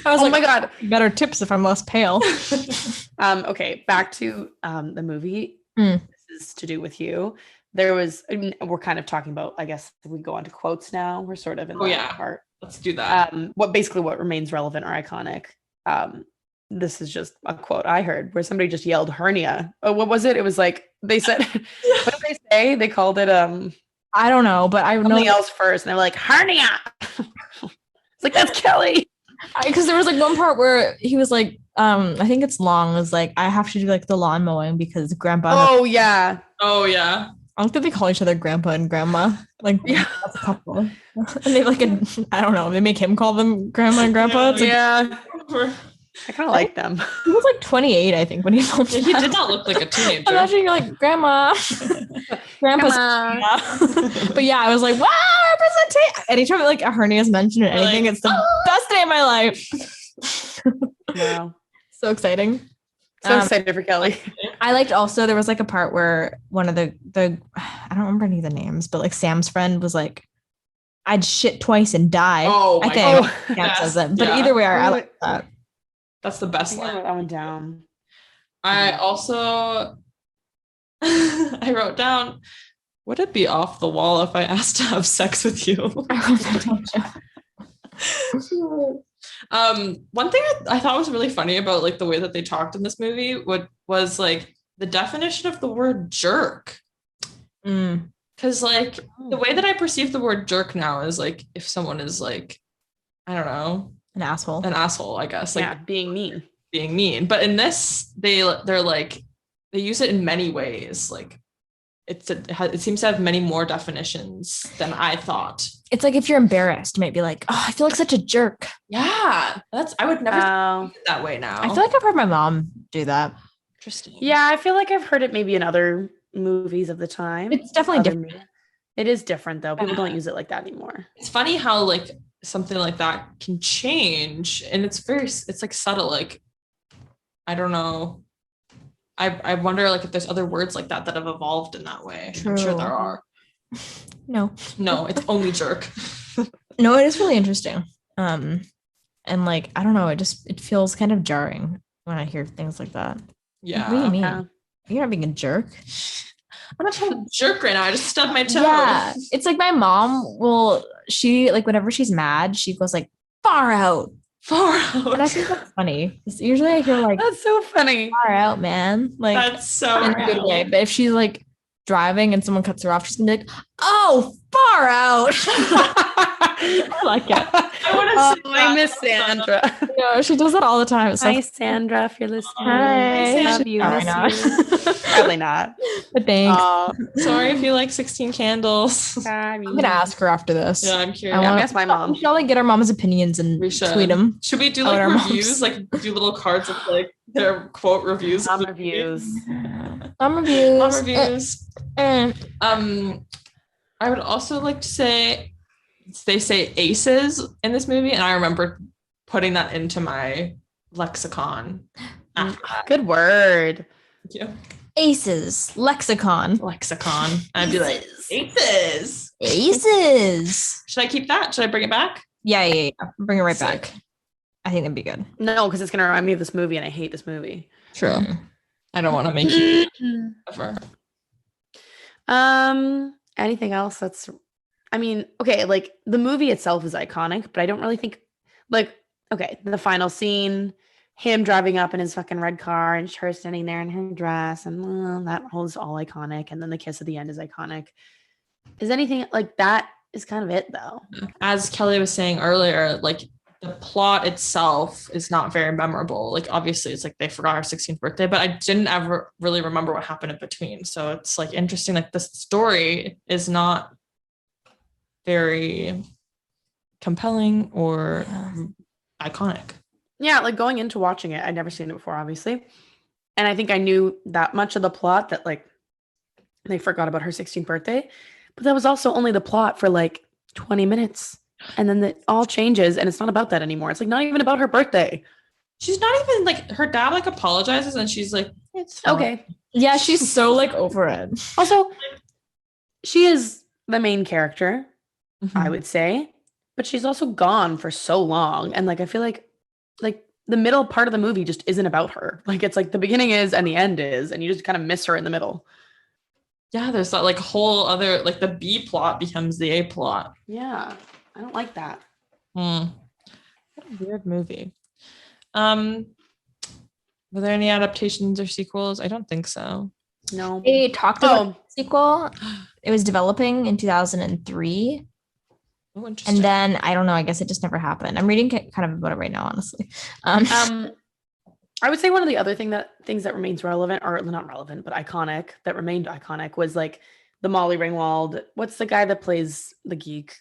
I was oh my God. Better tips if I'm less pale. Okay, back to the movie. This is to do with you. We're kind of talking about, I guess we go on to quotes now. We're sort of in that part. Let's do that. What remains relevant or iconic. This is just a quote I heard where somebody just yelled hernia. Oh, what was it? It was like they said, what did they say? They called it I don't know, but I know something else first, and they were like hernia. It's like, that's Kelly. Because there was like one part where he was like, I think it's long. It was like, I have to do like the lawn mowing because grandpa. Oh yeah. I don't think they call each other grandpa and grandma. Like, that's a couple. And they like, I don't know. They make him call them grandma and grandpa. It's like, I kind of like them. He was like 28, I think, when he filmed He did not look like a teenager. Imagine you're like, grandma. Grandpa's But yeah, I was like, wow, representation. Anytime like a hernia is mentioned or anything, it's the best day of my life. Wow. So exciting. So excited for Kelly. I liked also, there was like a part where one of the I don't remember any of the names, but like Sam's friend was like, I'd shit twice and die. Oh, I think. Sam says it. But either way, I like that. That's the best line. I wrote that one down. I also I wrote down, would it be off the wall if I asked to have sex with you? One thing I thought was really funny about like the way that they talked in this movie was like the definition of the word jerk. Because like the way that I perceive the word jerk now is like if someone is like, I don't know, An asshole. I guess. Like being mean. But in this, they're like, they use it in many ways. Like it seems to have many more definitions than I thought. It's like if you're embarrassed, you might be like, oh, I feel like such a jerk. Yeah, I would never think it that way now. I feel like I've heard my mom do that. Interesting. Yeah, I feel like I've heard it maybe in other movies of the time. It's definitely different. It is different though. People don't use it like that anymore. It's funny how like something like that can change, and it's like subtle. Like I don't know. I wonder like if there's other words like that have evolved in that way. True. I'm sure there are. No, it's only jerk. No, it is really interesting. And like, I don't know, it feels kind of jarring when I hear things like that. Yeah. What do you mean? Yeah. You're not being a jerk. I'm not trying to jerk right now. I just stubbed my toe. Yeah. It's like my mom she like whenever she's mad, she goes like far out. And I think that's funny. Usually I hear like that's so funny. Far out, man. Like that's so in a good way. But if she's like driving and someone cuts her off, she's gonna be like, oh, far out. I like it. I miss Sandra. No, she does that all the time. Hi, Sandra, if you're listening. Hi. Love you. Probably not. But thanks. Sorry if you like 16 Candles. I'm gonna ask her after this. Yeah, I'm curious. I ask my mom. We should like get our mom's opinions and tweet them. Should we do like reviews? Like do little cards with like their quote reviews. Mom reviews. Mom reviews. I would also like to say they say aces in this movie, and I remember putting that into my lexicon. Good word. Yeah. Aces. Lexicon. I'd be like, aces. Should I keep that? Should I bring it back? Yeah. Bring it right back. I think that'd be good. No, because it's gonna remind me of this movie, and I hate this movie. True. I don't want to make you ever. Anything else that's okay, like the movie itself is iconic, but I don't really think like, okay, the final scene, him driving up in his fucking red car and her standing there in her dress, and that whole is all iconic, and then the kiss at the end is iconic. Is anything like that is kind of it though. As Kelly was saying earlier, like the plot itself is not very memorable. Like obviously it's like they forgot her 16th birthday, but I didn't ever really remember what happened in between. So it's like interesting, like the story is not very compelling or iconic. Yeah, like going into watching it, I'd never seen it before, obviously. And I think I knew that much of the plot that like they forgot about her 16th birthday. But that was also only the plot for like 20 minutes. And then it all changes and it's not about that anymore. It's like not even about her birthday. She's not even like, her dad like apologizes and she's like, it's fine. Okay. Yeah, she's so like over it. Also, she is the main character, I would say, but she's also gone for so long. And like, I feel like the middle part of the movie just isn't about her. Like it's like the beginning is and the end is, and you just kind of miss her in the middle. Yeah, there's that like whole other, like the B plot becomes the A plot. Yeah, I don't like that. What a weird movie. Were there any adaptations or sequels? I don't think so. No. They talked about the sequel. It was developing in 2003. Oh, interesting. And then I don't know. I guess it just never happened. I'm reading kind of about it right now, honestly. I would say one of the other things that remains relevant, or not relevant, but iconic, that remained iconic was like the Molly Ringwald. What's the guy that plays the geek?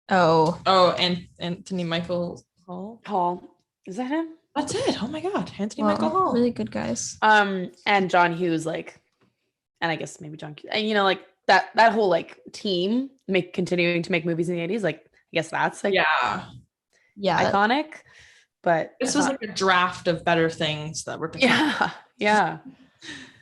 And Anthony Michael Hall. Is that him? That's it. Oh my God, Anthony Michael Hall. Really good guys. And John Hughes, like, and I guess maybe John Hughes, and you know, like that whole like team continuing to make movies in the 80s. Like, I guess that's like iconic. But this was like a draft of better things that were to come. Yeah,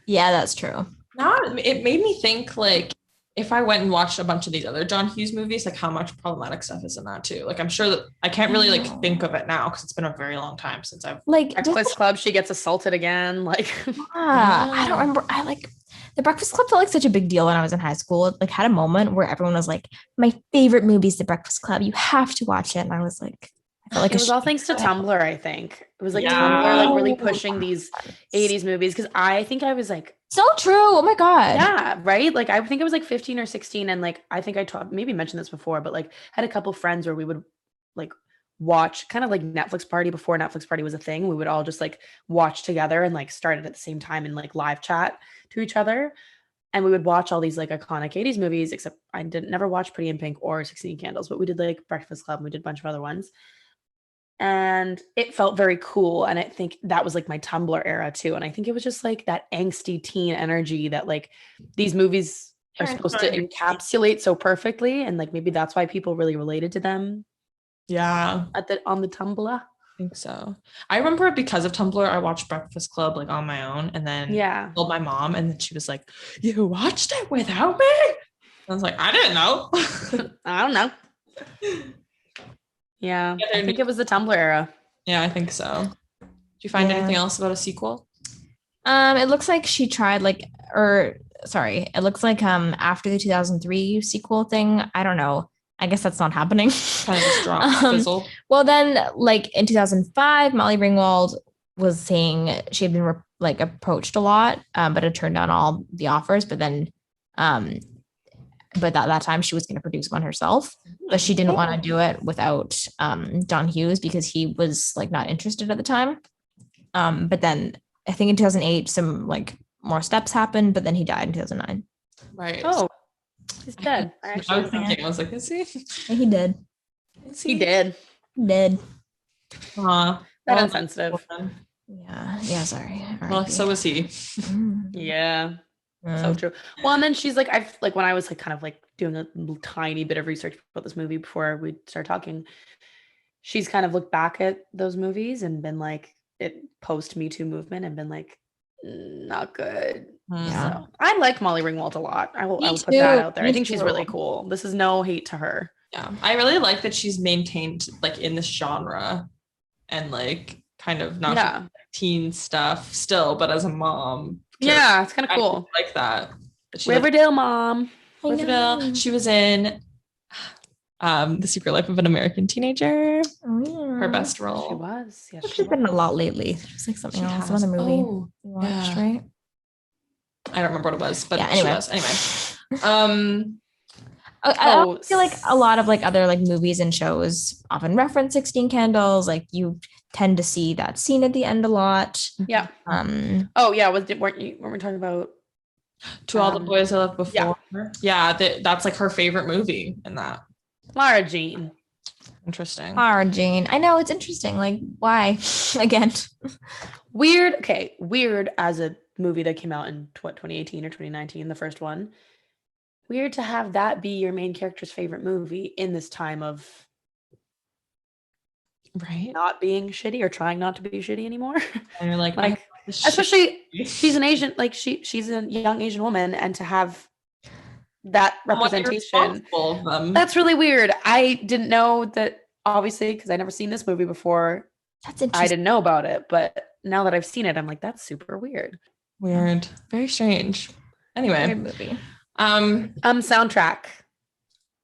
that's true. Now it made me think, like, if I went and watched a bunch of these other John Hughes movies, like how much problematic stuff is in that too. Like I'm sure that I can't really like think of it now because it's been a very long time since I've like Breakfast Club. She gets assaulted again. Like I don't remember. I like the Breakfast Club felt like such a big deal when I was in high school. It, like had a moment where everyone was like, "My favorite movie is The Breakfast Club. You have to watch it." And I was like, I felt like it was all thanks to Tumblr. I think it was like Tumblr like really pushing these 80s movies because I think I was like. So true. Oh my God. Yeah. Right. Like, I think I was like 15 or 16. And like, I think maybe mentioned this before, but like had a couple friends where we would like watch kind of like Netflix party before Netflix party was a thing. We would all just like watch together and like start it at the same time and like live chat to each other. And we would watch all these like iconic 80s movies, except I didn't never watch Pretty in Pink or 16 Candles, but we did like Breakfast Club and we did a bunch of other ones. And it felt very cool. And I think that was like my Tumblr era too. And I think it was just like that angsty teen energy that like these movies are supposed to encapsulate so perfectly. And like maybe that's why people really related to them. Yeah. On the Tumblr. I think so. I remember because of Tumblr, I watched Breakfast Club like on my own, and then told my mom, and then she was like, "You watched it without me?" I was like, "I didn't know." I don't know. Yeah, I think it was the Tumblr era. Yeah, I think so. Did you find anything else about a sequel? It looks like she tried it looks like after the 2003 sequel thing, I don't know. I guess that's not happening. Kind of just dropped, fizzled. Well, then, like in 2005, Molly Ringwald was saying she had been approached a lot, but had turned down all the offers. But then, but that time she was going to produce one herself, but she didn't want to do it without John Hughes because he was like not interested at the time. But then I think in 2008, some like more steps happened, but then he died in 2009. Right. Oh. He's dead. I was thinking, I was like, is he? Yeah, he did. He did. Did. That insensitive. Yeah, sorry. Well, so was he. Yeah. So true. Well, and then she's like, I've like when I was like kind of like doing a tiny bit of research about this movie before we start talking, she's kind of looked back at those movies and been like, it post Me Too movement and been like, not good. Yeah. So I like Molly Ringwald a lot. I will put that out there. I think she's really cool. This is no hate to her. Yeah. I really like that she's maintained like in this genre and like kind of not teen stuff still, but as a mom. Yeah, it's kind of cool. I like that. Riverdale mom. Riverdale. She was in The Secret Life of an American Teenager. Her best role. She was. Yeah, she's been in a lot lately. It's like something else, some other movie you watched, right? I don't remember what it was, but anyway. She was. Anyway. I feel like a lot of like other like movies and shows often reference 16 Candles. Like you tend to see that scene at the end a lot. Yeah. Weren't we talking about To All the Boys I Loved Before? Yeah, that's like her favorite movie in that. Lara Jean. Interesting. Lara Jean. I know, it's interesting. Like, why? Again. Weird. Okay. Weird as a movie that came out in 2018 or 2019, the first one. Weird to have that be your main character's favorite movie in this time of not being shitty or trying not to be shitty anymore. And you're like especially she's an Asian, like she's a young Asian woman, and to have that representation, that's really weird. I didn't know that, obviously, because I never seen this movie before. That's interesting. I didn't know about it, but now that I've seen it, I'm like, that's super weird. Very strange. Anyway, weird movie. Soundtrack.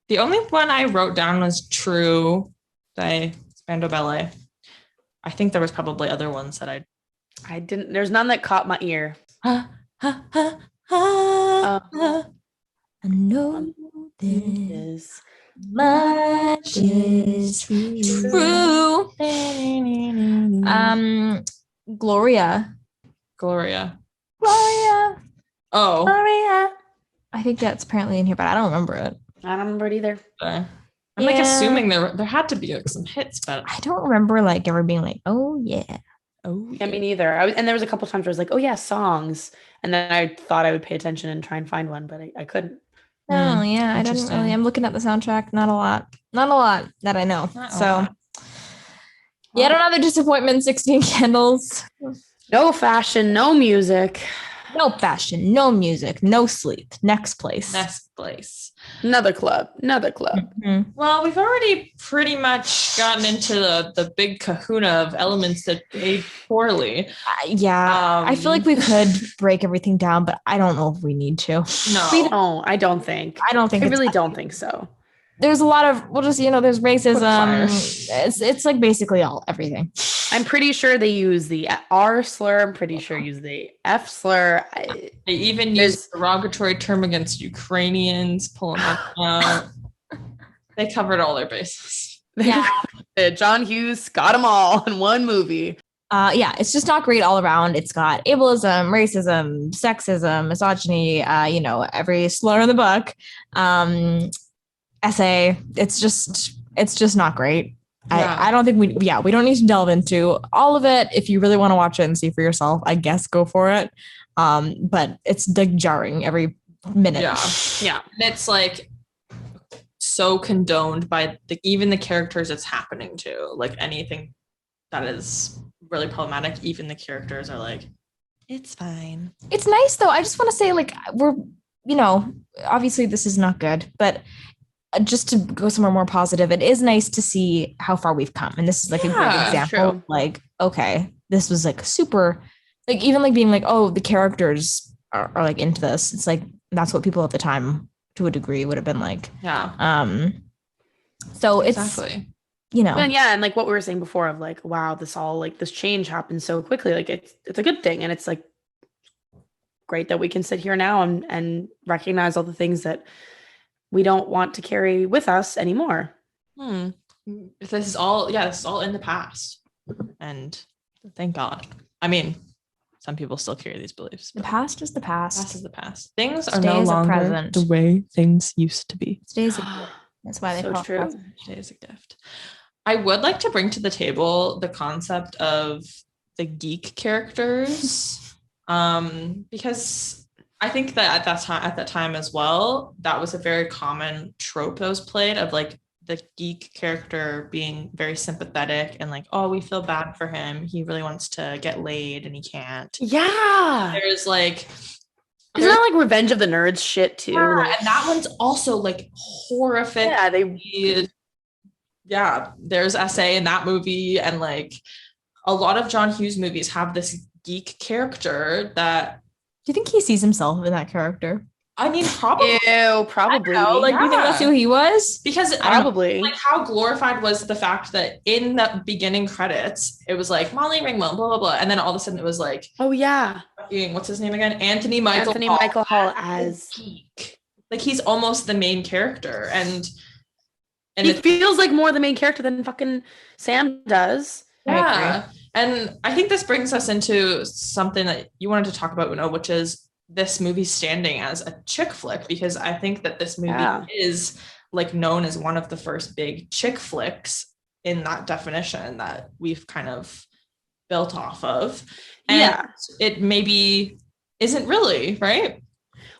The only one I wrote down was True by Spandau Ballet. I think there was probably other ones that I didn't. There's none that caught my ear. I know this much is true. Gloria. Oh. Gloria. I think that's apparently in here, but I don't remember it. I don't remember it either. I'm like assuming there had to be like some hits, but I don't remember like ever being like, oh yeah. Yeah, me neither. And there was a couple times where I was like, oh yeah, songs, and then I thought I would pay attention and try and find one, but I couldn't. Oh yeah, I didn't really. I'm looking at the soundtrack. Not a lot that I know. So yet another disappointment. 16 Candles. No fashion, no music. No fashion, no music, no sleep. Next place. Another club. Mm-hmm. Well, we've already pretty much gotten into the big kahuna of elements that age poorly. I feel like we could break everything down, but I don't know if we need to. No. We don't. I don't think. I really don't think so. There's a lot of, there's racism. It's like basically everything. I'm pretty sure they use the R slur. I'm pretty sure use the F slur. They even use a derogatory term against Ukrainians, pulling that out. They covered all their bases. John Hughes got them all in one movie. It's just not great all around. It's got ableism, racism, sexism, misogyny, every slur in the book. Essay. It's just not great. Yeah. I don't think we don't need to delve into all of it. If you really want to watch it and see for yourself, I guess go for it. But it's like jarring every minute. Yeah. And it's like so condoned by even the characters it's happening to. Like anything that is really problematic, even the characters are like, it's fine. It's nice though. I just want to say, like, we're, obviously this is not good, but just to go somewhere more positive, it is nice to see how far we've come. And this is like a great example. True. Like, okay, this was like super, like even like being like, oh, the characters are like into this. It's like, that's what people at the time to a degree would have been like. Yeah. So exactly. It's, and like what we were saying before of like, wow, this change happened so quickly. Like it's a good thing. And it's like great that we can sit here now and recognize all the things that we don't want to carry with us anymore. This is all in the past. And thank God. I mean, some people still carry these beliefs. The past is the past. The past is the past. Things are no longer the way things used to be. Today's a gift. That's why they call it present. Today is a gift. I would like to bring to the table the concept of the geek characters, because I think that at that time as well, that was a very common trope that was played of like the geek character being very sympathetic and like, oh, we feel bad for him. He really wants to get laid and he can't. Yeah. There's like, isn't that like Revenge of the Nerds shit too? Yeah, like, and that one's also like horrific. Yeah, there's essay in that movie, and like a lot of John Hughes movies have this geek character that. Do you think he sees himself in that character? I mean, probably. Ew, probably. Like, do you think that's who he was? Because probably. Like, how glorified was the fact that in the beginning credits, it was like Molly Ringwald, blah, blah, blah. And then all of a sudden it was like, oh, yeah. What's his name again? Anthony Michael Hall as geek. Like, he's almost the main character. And he feels like more the main character than fucking Sam does. Yeah. And I think this brings us into something that you wanted to talk about, Uno, which is this movie standing as a chick flick, because I think that this movie is like known as one of the first big chick flicks in that definition that we've kind of built off of. And it maybe isn't really, right?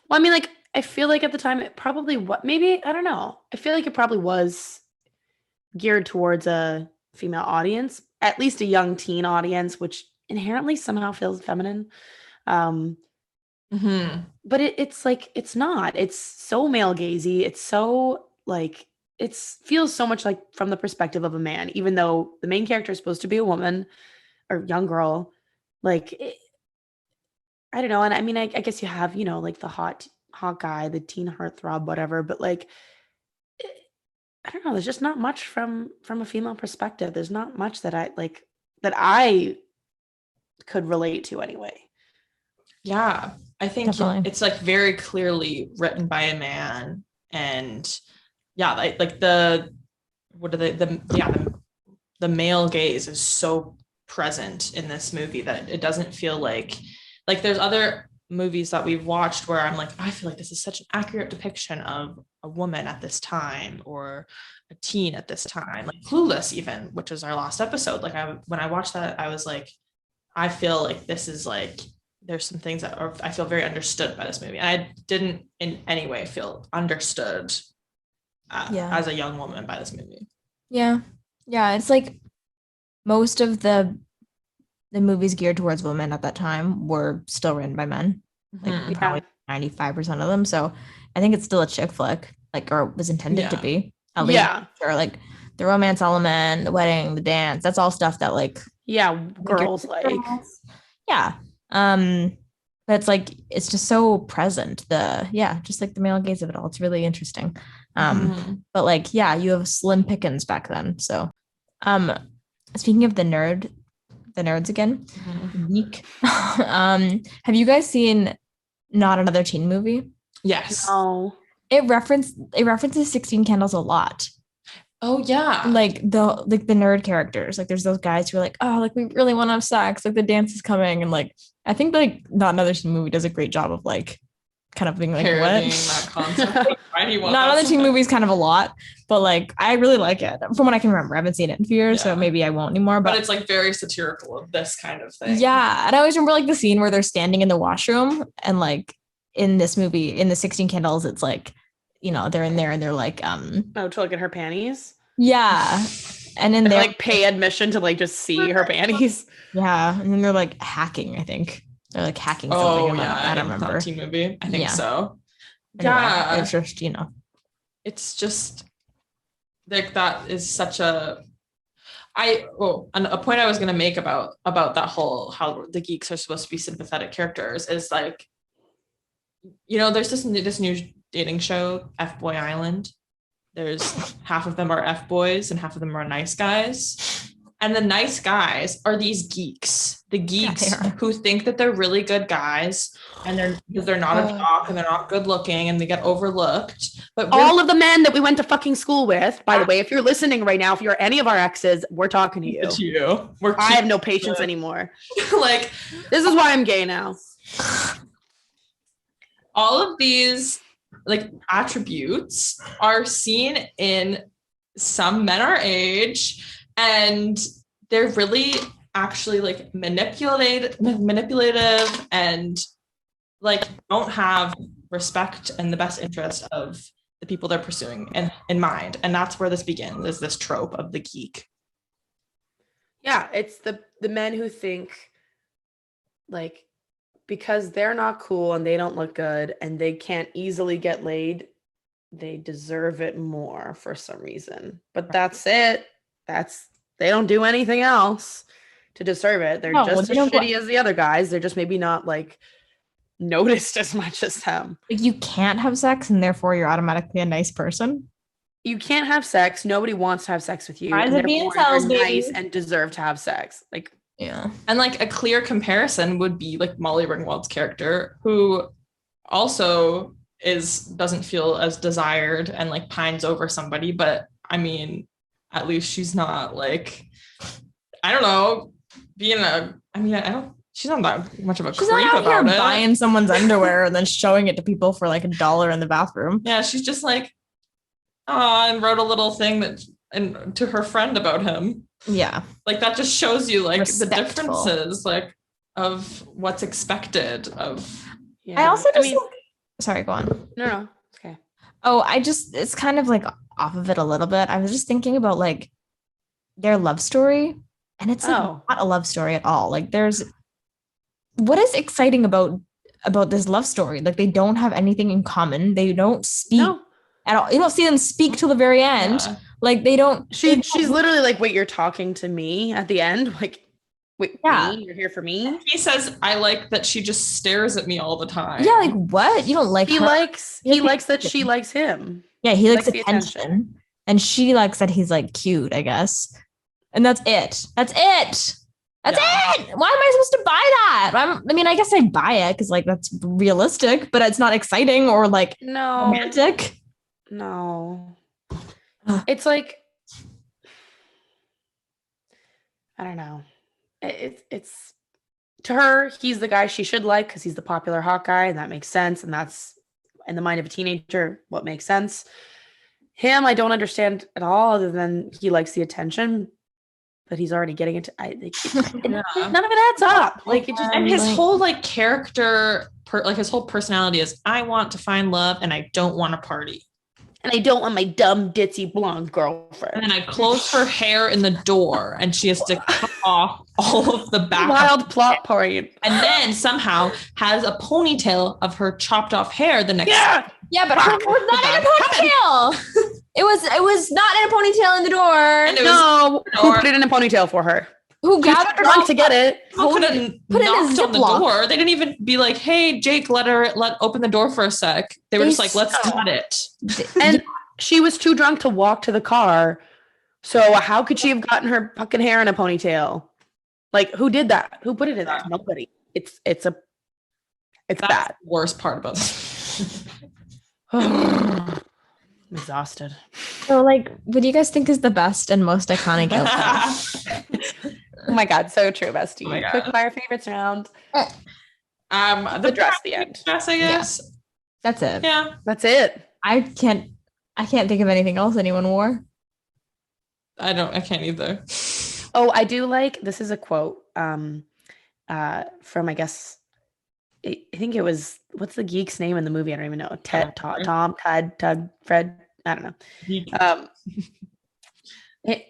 Well, I mean, like, I feel like at the time it probably I don't know. I feel like it probably was geared towards a female audience, at least a young teen audience, which inherently somehow feels feminine. But it's like, it's not. It's so male gazy. It's so like, it feels so much like from the perspective of a man, even though the main character is supposed to be a woman or young girl. Like, I don't know. And I mean, I guess you have, like the hot guy, the teen heartthrob, whatever. But like, I don't know. There's just not much from a female perspective. There's not much that I could relate to anyway. Yeah, I think it's like very clearly written by a man, and like the male gaze is so present in this movie that it doesn't feel like there's other movies that we've watched where I'm like, I feel like this is such an accurate depiction of a woman at this time or a teen at this time, like Clueless even, which is our last episode. Like when I watched that, I was like, I feel like this is like, there's some things that I feel very understood by this movie. And I didn't in any way feel understood as a young woman by this movie. Yeah. Yeah. It's like most of the movies geared towards women at that time were still written by men. Like probably 95% of them. So I think it's still a chick flick, like, or was intended to be. At least, sure. Like the romance element, the wedding, the dance, that's all stuff that like girls like. Yeah. But it's like, it's just so present. Just like the male gaze of it all. It's really interesting. But like, you have slim pickings back then. So, speaking of the nerds again, geek. Have you guys seen Not Another Teen Movie? Yes. No. It references 16 Candles a lot. Oh yeah. Like the nerd characters. Like there's those guys who are like, oh, like we really want to have sex. Like the dance is coming. And like I think like Not Another Teen Movie does a great job of like kind of being like parodying what? that concept. Like, why do you want Not that Another so Teen much? Movie is kind of a lot, but like I really like it from what I can remember. I haven't seen it in a few years, Yeah. so maybe I won't anymore. But But it's like very satirical of this kind of thing. yeah, and I always remember like the scene where they're standing in the washroom and like in this movie, in the 16 Candles, it's like, you know, they're in there and they're like, Oh, to look at her panties? yeah. And then They they're like pay admission to like just see her panties. yeah, and then they're like hacking, I think. They're like hacking something. Oh I'm yeah, not, I don't in remember. that teen movie. I think Yeah. so. Anyway, Yeah. it's just, you know. It's just like that is such a and a point I was gonna make about that whole how the geeks are supposed to be sympathetic characters is like, you know, there's this new dating show, F Boy Island. There's half of them are F boys and half of them are nice guys. And the nice guys are these geeks, the geeks who think that they're really good guys, and they're not a jock and they're not good looking and they get overlooked. But really, all of the men that we went to fucking school with, by the way, if you're listening right now, if you're any of our exes, we're talking to you. I have no patience anymore. Like, this is why I'm gay now. All of these like attributes are seen in some men our age, and they're really actually like manipulative and like don't have respect and the best interest of the people they're pursuing in mind. And that's where this begins, is this trope of the geek. Yeah, it's the men who think like because they're not cool and they don't look good and they can't easily get laid, they deserve it more for some reason. But that's it. They don't do anything else to deserve it. They're just as shitty as the other guys. They're just maybe not like noticed as much as them. Like you can't have sex and therefore you're automatically a nice person. You can't have sex. Nobody wants to have sex with you. And therefore you're nice and deserve to have sex. Like, yeah. And like a clear comparison would be like Molly Ringwald's character, who also doesn't feel as desired and like pines over somebody. But I mean, at least she's not like, I don't know, she's not that much of a creep about it. She's not out here buying someone's underwear and then showing it to people for like $1 in the bathroom. Yeah, she's just like, and wrote a little thing to her friend about him. Yeah. Like that just shows you like the differences like of what's expected of. Yeah. I also sorry, go on. No. Okay. Oh, it's kind of like off of it a little bit. I was just thinking about like their love story, and it's like not a love story at all. Like what is exciting about this love story? Like they don't have anything in common. They don't speak at all. You don't see them speak till the very end. Yeah. Like they don't. She's literally like, wait, you're talking to me at the end? Like, wait, me? You're here for me? He says, I like that she just stares at me all the time. Yeah, like what? You don't like he her? He likes that she likes him. Yeah, he likes attention. And she likes that he's like cute, I guess. And that's it. That's it. That's it. Why am I supposed to buy that? I mean, I guess I buy it because like that's realistic, but it's not exciting or like romantic. No. It's like, I don't know. It's to her, he's the guy she should like because he's the popular hot guy, and that makes sense. And that's in the mind of a teenager what makes sense. Him, I don't understand at all, other than he likes the attention, but he's already getting into. None of it adds up. Like it just, and his whole like character, his whole personality is, I want to find love, and I don't want to party. And I don't want my dumb, ditzy, blonde girlfriend. And then I close her hair in the door, and she has to cut off all of the back. Wild plot point. And then somehow has a ponytail of her chopped off hair the next day. Yeah, but her was not in a ponytail. It was not in a ponytail in the door. Who put it in a ponytail for her? Who gathered her drunk to get it? Who could have knocked on the door? They didn't even be like, "Hey, Jake, let open the door for a sec." They were just like, "Let's cut it." And she was too drunk to walk to the car. So how could she have gotten her fucking hair in a ponytail? Like, who did that? Who put it in there? Nobody. It's bad. The worst part about this. I'm exhausted. So, like, what do you guys think is the best and most iconic outfit? Oh my God, so true, bestie. Oh my God. Quick fire favorites round. The dress, the end. dress, I guess. That's it. Yeah. That's it. I can't think of anything else anyone wore. I can't either. Oh, I do like, this is a quote from, I guess, I think it was, what's the geek's name in the movie? I don't even know. Tom, Tug, Fred. I don't know.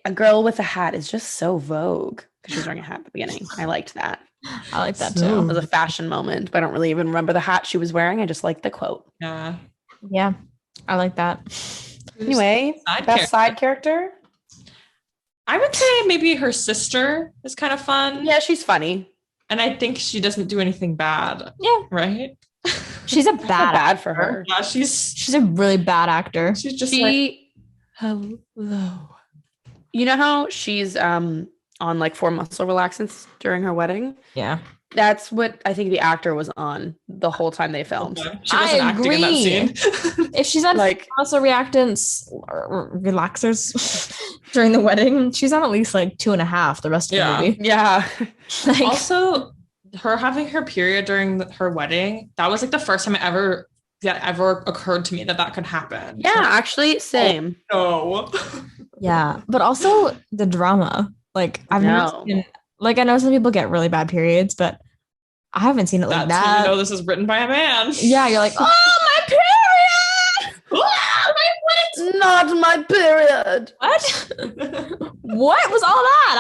A girl with a hat is just so Vogue because she's wearing a hat at the beginning. I liked that. I like that It too. was a fashion moment, but I don't really even remember the hat she was wearing. I just like the quote. Yeah. Yeah, I like that. Anyway, best side character? I would say maybe her sister is kind of fun. Yeah, she's funny. And I think she doesn't do anything bad. Yeah. Right? She's a bad for her. Yeah, she's a really bad actor. She's just like, hello. You know how she's on like 4 muscle relaxants during her wedding? Yeah. That's what I think the actor was on the whole time they filmed. She wasn't acting in that scene. If she's on like muscle reactants or relaxers during the wedding, she's on at least like 2.5 the rest of the movie. Yeah. Like, also, her having her period during her wedding, that was like the first time that ever occurred to me that could happen. Yeah, actually, same. Oh, no. Yeah, but also the drama. Like I've never seen, like I know some people get really bad periods, but I haven't seen it like that. You know, this is written by a man. Yeah, you're like, oh, my period. It's not my period. What? What was all that?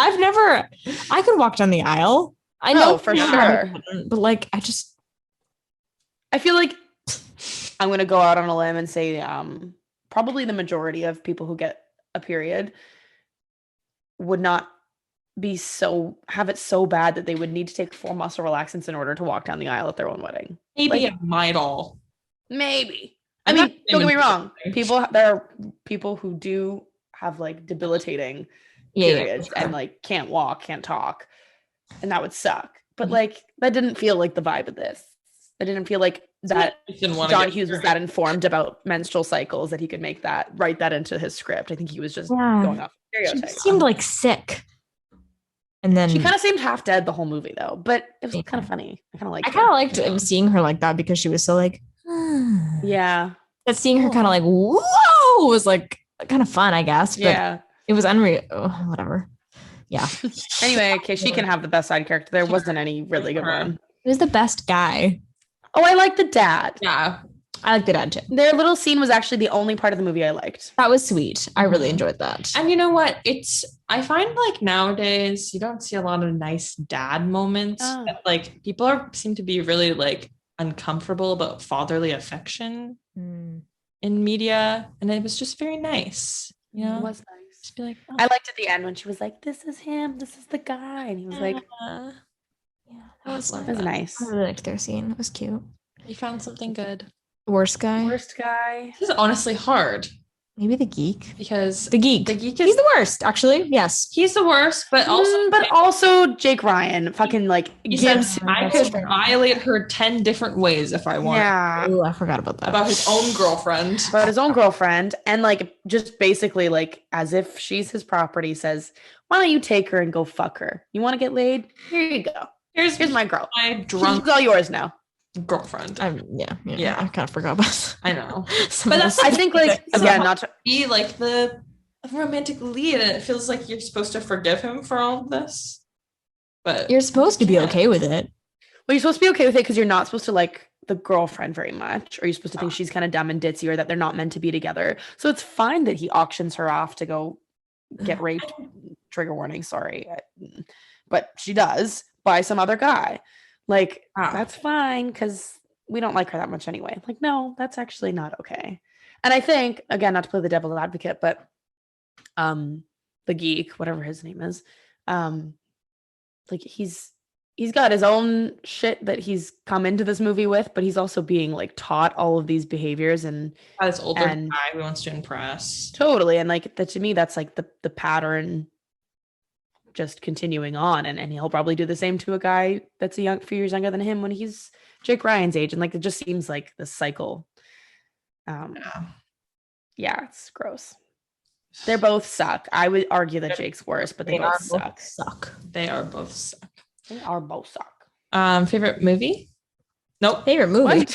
I could walk down the aisle. I know for sure, but like I feel like I'm gonna go out on a limb and say probably the majority of people who get a period would not have it so bad that they would need to take 4 muscle relaxants in order to walk down the aisle at their own wedding. Maybe a Midol. Maybe. I mean, don't get me wrong. There are people who do have like debilitating periods and like can't walk, can't talk, and that would suck. But like that didn't feel like the vibe of this. It didn't feel like that John Hughes was that informed about menstrual cycles that he could write that into his script. I think he was just going off stereotypes. She seemed like sick. And then she kind of seemed half dead the whole movie though, but it was kind of funny. I kind of liked seeing her like that because she was so like, yeah. But seeing her kind of like, whoa, was like kind of fun, I guess. But yeah. It was unreal. Oh, whatever. Yeah. Anyway, okay, she can have the best side character. There wasn't any really good one. It was the best guy. Oh, I like the dad. Yeah. I like the dad too. Their little scene was actually the only part of the movie I liked. That was sweet. I really enjoyed that. And you know what? I find like nowadays you don't see a lot of nice dad moments. Like people seem to be really like uncomfortable about fatherly affection in media, and it was just very nice. You know, it was nice. Just be like, I liked at the end when she was like, "This is him. This is the guy," and he was like, "Yeah, that was nice." I really liked their scene. It was cute. You found something good. Worst guy. This is honestly hard. Maybe the geek. Because the geek is he's the worst, actually. Yes. He's the worst, but also Jake Ryan fucking like gives I could violate her 10 different ways if I want. Yeah. Ooh, I forgot about that. About his own girlfriend. And like just basically like as if she's his property says, "Why don't you take her and go fuck her? You want to get laid? Here you go. Here's my girl. My drunk She's all yours now." Girlfriend. Yeah. I kind of forgot about that. I know. But that's I think like again, not to be like the romantic lead, and it feels like you're supposed to forgive him for all of this. But you're supposed to be okay with it. Well, you're supposed to be okay with it because you're not supposed to like the girlfriend very much, or you're supposed to think she's kind of dumb and ditzy, or that they're not meant to be together. So it's fine that he auctions her off to go get raped. Trigger warning, sorry. But she does by some other guy. Like, that's fine because we don't like her that much anyway. Like, no, that's actually not okay. And I think, again, not to play the devil's advocate, but the geek, whatever his name is, like he's got his own shit that he's come into this movie with, but he's also being like taught all of these behaviors and this older guy who wants to impress. Totally. And like that to me, that's like the pattern just continuing on, and he'll probably do the same to a guy that's few years younger than him when he's Jake Ryan's age, and like it just seems like the cycle. Yeah, it's gross. They both suck. I would argue that Jake's worse, but they both suck. They are both suck. They are both suck. Favorite movie? Nope. Favorite movie?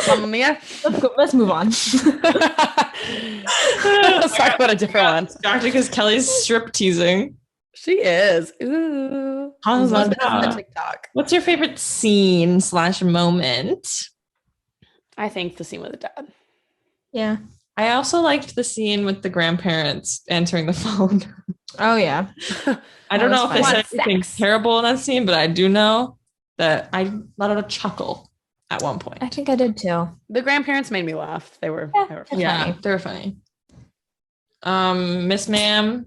Mamma Mia. Let's move on. Let's talk about a different one. Actually, because Kelly's strip teasing. She is. Ooh. How's That's that? the TikTok. What's your favorite scene / moment? I think the scene with the dad. Yeah. I also liked the scene with the grandparents answering the phone. Oh yeah. I don't know if they said Sex. anything terrible in that scene, but I do know that I let out a chuckle at one point. I think I did too. The grandparents made me laugh. They were funny. Yeah, they were funny. Miss Ma'am.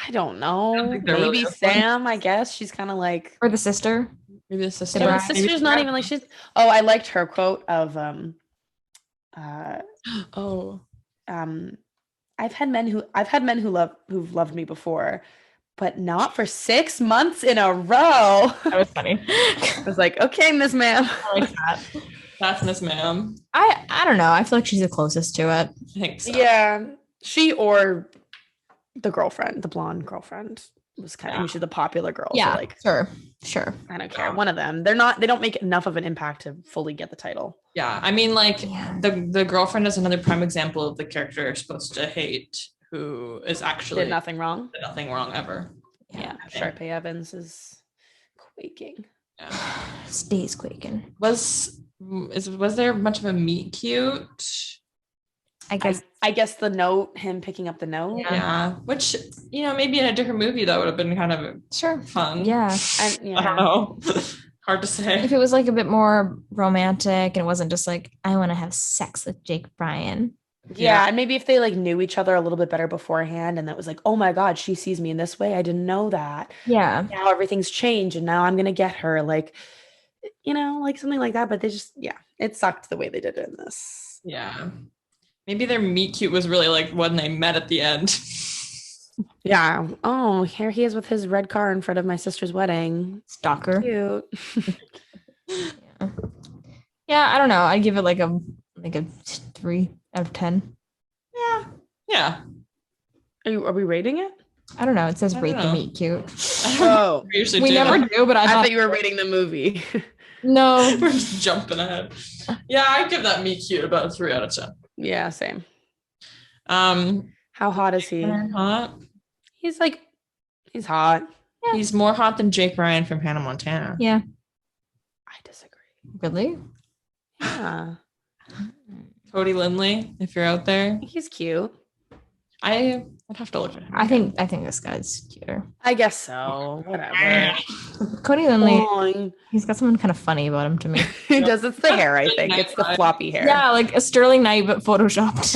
I don't know. think they're Maybe really Sam, I guess. She's kind of like Or the sister. Maybe the sister. the Right. sister's not even like she's I liked her quote of Oh. I've had men who've loved me before, but not for 6 months in a row. That was funny. I was like, okay, Miss Ma'am. I like that. That's Miss Ma'am. I don't know. I feel like she's the closest to it. I think so. Yeah. She or the girlfriend, the blonde girlfriend was kind of, I mean, she's the popular girl. Yeah, So like, sure. I don't care. One of them. They don't make enough of an impact to fully get the title. Yeah. I mean, like Yeah. the girlfriend is another prime example of the character you're supposed to hate, who is actually Did nothing wrong. did nothing wrong ever. Yeah. I think. Sharpay Evans is quaking. Yeah. Stays quaking. Was there much of a meet cute? I guess. I guess the note, him picking up the note. Yeah. Which, maybe in a different movie that would have been kind of Sure. fun. Yeah. And I don't know. Hard to say. If it was like a bit more romantic and it wasn't just like, I want to have sex with Jake Bryan. Yeah, and maybe if they like knew each other a little bit better beforehand, and that was like, oh my God, she sees me in this way. I didn't know that. Yeah. Now everything's changed, and now I'm gonna get her. Like, like something like that. But they just, it sucked the way they did it in this. Yeah. Maybe their meet cute was really like when they met at the end. Yeah. Oh, here he is with his red car in front of my sister's wedding. Stalker. Cute. Yeah, I don't know. I'd give it like a 3 out of 10. Yeah. Are we rating it? I don't know. It says I rate don't the know. meet cute. Oh, We usually We do. never do, but I I thought thought you were rating the movie. no. We're just jumping ahead. Yeah, I'd give that meet cute about a 3 out of 10. Yeah, same. How How hot is he? hot? He's hot. Yeah. He's more hot than Jake Ryan from Hannah Montana. Yeah. I disagree. Really? Yeah, Cody Lindley, if you're out there, he's cute. I'd have to look at him. I think this guy's cuter. I guess so. Whatever. Cody Lindley, Fine. he's got something kind of funny about him to me. He does. It's the hair, I think. It's the floppy hair. Yeah, like a Sterling Knight, but photoshopped.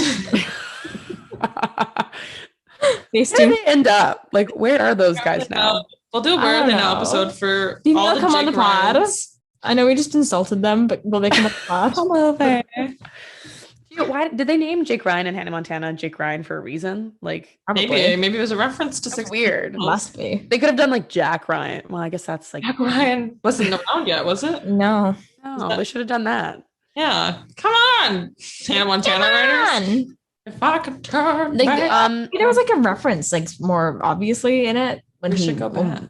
Face Where do tune. they end up? Like, where are those guys now? We'll do a I Where Are don't They Now know. episode for Do you all think the they'll come on Jake the pod? Ryans. I know we just insulted them, but will they come on the pod? Come over. Why did they name Jake Ryan and Hannah Montana Jake Ryan for a reason? Like, Probably. Maybe it was a reference to that's 6 weird. Must be. They could have done like Jack Ryan. Well, I guess that's like Jack Ryan wasn't around yet, was it? No. no. They should have done that. Yeah. Come on, Hannah Montana writers. Man. If I could turn Like, back. There was like a reference, like more obviously in it when We he should go back.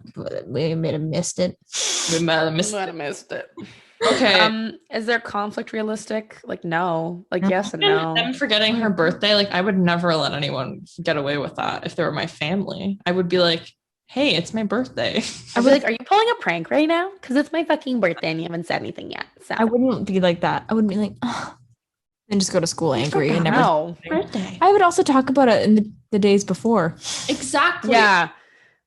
we may have missed it. We might have missed Might it. have missed it. Okay. Is there conflict realistic? Like, no. Like, No. yes and no. Them forgetting her birthday, like I would never let anyone get away with that if they were my family. I would be like, hey, it's my birthday. I'd be like, are you pulling a prank right now? Because it's my fucking birthday and you haven't said anything yet. So I wouldn't be like that. I would be like, oh, and just go to school angry and never. no. Birthday. I would also talk about it in the days before. Exactly. Yeah.